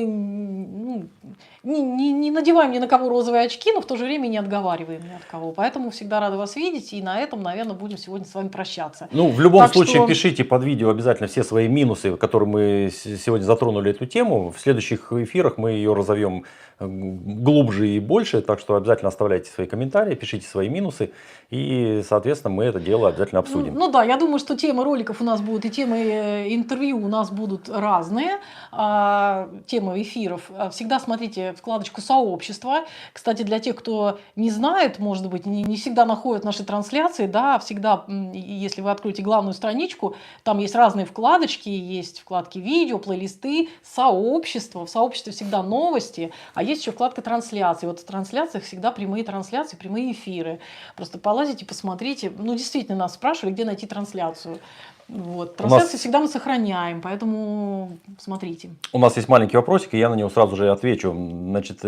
не надеваем ни на кого розовые очки, но в то же время не отговариваем ни от кого. Поэтому всегда рады вас видеть, и на этом, наверное, будем сегодня с вами прощаться.
Ну, в любом
Так
случае,
что
пишите под видео обязательно все свои минусы, которые мы сегодня затронули эту тему. В следующих эфирах мы ее разовьем глубже и больше, так что обязательно оставляйте свои комментарии, пишите свои минусы, и, соответственно, мы это дело обязательно обсудим.
Ну да, я думаю, что темы роликов у нас будут и темы интервью у нас будут разные, темы эфиров. Всегда смотрите вкладочку «Сообщество». Кстати, для тех, кто не знает, может быть, не всегда находят наши трансляции, да, всегда, если вы откроете главную страничку, там есть разные вкладочки, есть вкладки «Видео», плейлисты, «Сообщество». В «Сообществе» всегда новости, а есть еще вкладка «Трансляции». Вот в трансляциях всегда прямые трансляции, прямые эфиры. Просто полазите, посмотрите. Ну, действительно, нас спрашивали, где найти трансляцию. Вот. Трансляции всегда мы сохраняем, поэтому смотрите.
У нас есть маленький вопросик, и я на него сразу же отвечу. Значит,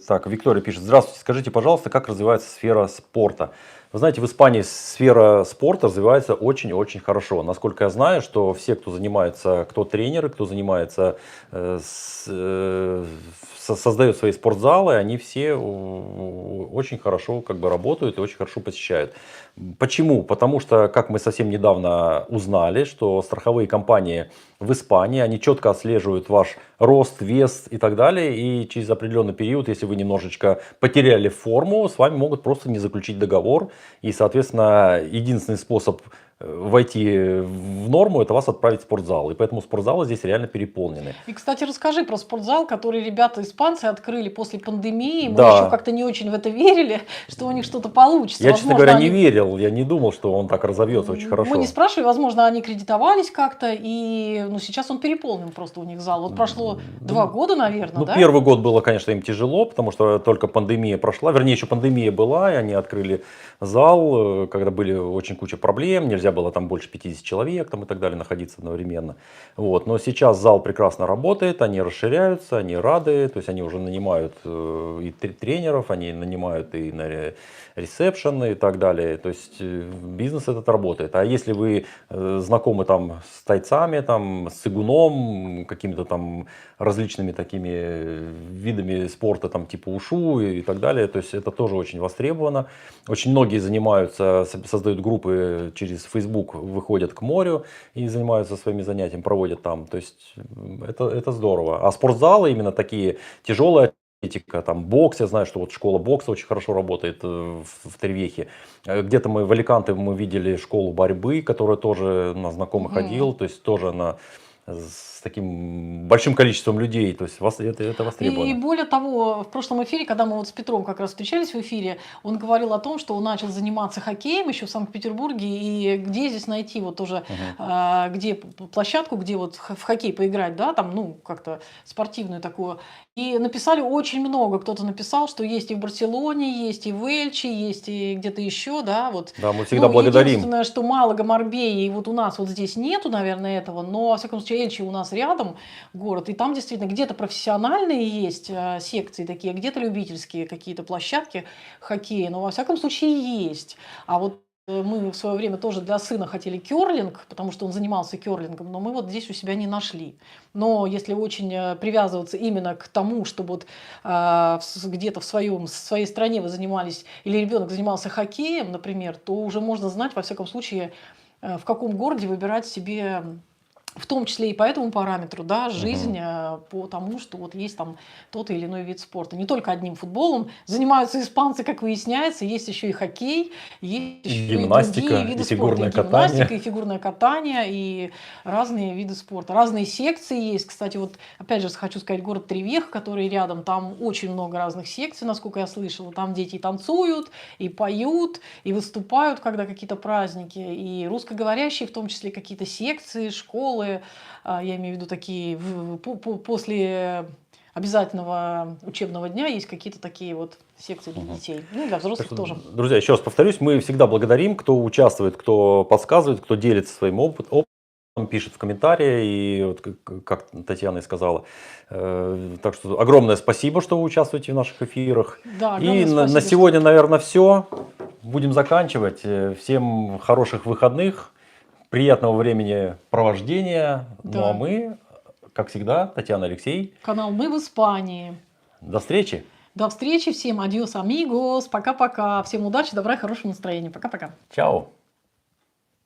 так, Виктория пишет: здравствуйте, скажите, пожалуйста, как развивается сфера спорта? Вы знаете, в Испании сфера спорта развивается очень-очень хорошо. Насколько я знаю, что все, кто занимается, кто тренеры, кто занимается, создают свои спортзалы, они все очень хорошо как бы работают и очень хорошо посещают. Почему? Потому что, как мы совсем недавно узнали, что страховые компании в Испании, они четко отслеживают ваш рост, вес и так далее, и через определенный период, если вы немножечко потеряли форму, с вами могут просто не заключить договор, и, соответственно, единственный способ войти в норму, это вас отправить в спортзал. И поэтому спортзалы здесь реально переполнены.
И, кстати, расскажи про спортзал, который ребята-испанцы открыли после пандемии. Мы
Да.
еще как-то не очень в это верили, что у них что-то получится.
Я, честно говоря, не верил, я не думал, что он так разовьется очень хорошо.
Мы не спрашивали, возможно, они кредитовались как-то, и сейчас он переполнен просто у них зал. Вот прошло 2 года, наверное, да?
Первый год было, конечно, им тяжело, потому что только пандемия прошла, вернее, еще пандемия была, и они открыли зал, когда были очень куча проблем, нельзя было там больше 50 человек там, и так далее находиться одновременно. Вот. Но сейчас зал прекрасно работает, они расширяются, они рады, то есть они уже нанимают и тренеров, они нанимают и на ресепшн и так далее. То есть бизнес этот работает. А если вы знакомы там с тайцами, там, с цигуном, какими-то там различными такими видами спорта, там, типа ушу и так далее, то есть это тоже очень востребовано. Очень многие занимаются, создают группы через Facebook, выходят к морю и занимаются своими занятиями, проводят там. То есть это здорово. А спортзалы именно такие тяжелые, атлетика, там бокс, я знаю, что вот школа бокса очень хорошо работает в Тревехе. Где-то мы в Аликанте мы видели школу борьбы, которая тоже на знакомый ходил, то есть тоже она с таким большим количеством людей, то есть это востребовано.
И более того, в прошлом эфире, когда мы вот с Петром как раз встречались в эфире, он говорил о том, что он начал заниматься хоккеем еще в Санкт-Петербурге, и где здесь найти вот тоже, где площадку, где вот в хоккей поиграть, да, там, ну, как-то спортивную такую. И написали очень много, кто-то написал, что есть и в Барселоне, есть и в Эльче, есть и где-то еще, да, вот.
Да, мы всегда благодарим.
Единственное, что Малага, Марбея, и вот у нас вот здесь нету, наверное, этого, но, во всяком случае, Эльче у нас рядом город, и там действительно где-то профессиональные есть секции такие, где-то любительские какие-то площадки хоккея, но во всяком случае есть. А вот мы в свое время тоже для сына хотели керлинг, потому что он занимался керлингом, но мы вот здесь у себя не нашли. Но если очень привязываться именно к тому, что вот где-то в своей стране вы занимались, или ребенок занимался хоккеем, например, то уже можно знать, во всяком случае, в каком городе выбирать себе, в том числе и по этому параметру, да, жизнь по тому, что вот есть там тот или иной вид спорта. Не только одним футболом занимаются испанцы, как выясняется, есть еще и хоккей, есть еще
гимнастика,
и другие виды
и фигурное
спорта.
катание.
Гимнастика, и фигурное катание, и разные виды спорта. Разные секции есть. Кстати, вот опять же хочу сказать, город Тревех, который рядом, там очень много разных секций, насколько я слышала. Там дети и танцуют, и поют, и выступают, когда какие-то праздники, и русскоговорящие, в том числе какие-то секции, школы, я имею в виду такие, после обязательного учебного дня есть какие-то такие вот секции для детей, ну и для взрослых тоже.
Друзья, еще раз повторюсь, мы всегда благодарим, кто участвует, кто подсказывает, кто делится своим опытом, пишет в комментарии, и вот как Татьяна и сказала. Так что огромное спасибо, что вы участвуете в наших эфирах.
Да,
и на сегодня, наверное, все. Будем заканчивать. Всем хороших выходных. Приятного времени провождения. Да. Ну а мы, как всегда, Татьяна, Алексей.
Канал «Мы в Испании».
До встречи.
До встречи. Всем адьос, амигос. Пока-пока. Всем удачи, добра и хорошего настроения. Пока-пока.
Чао.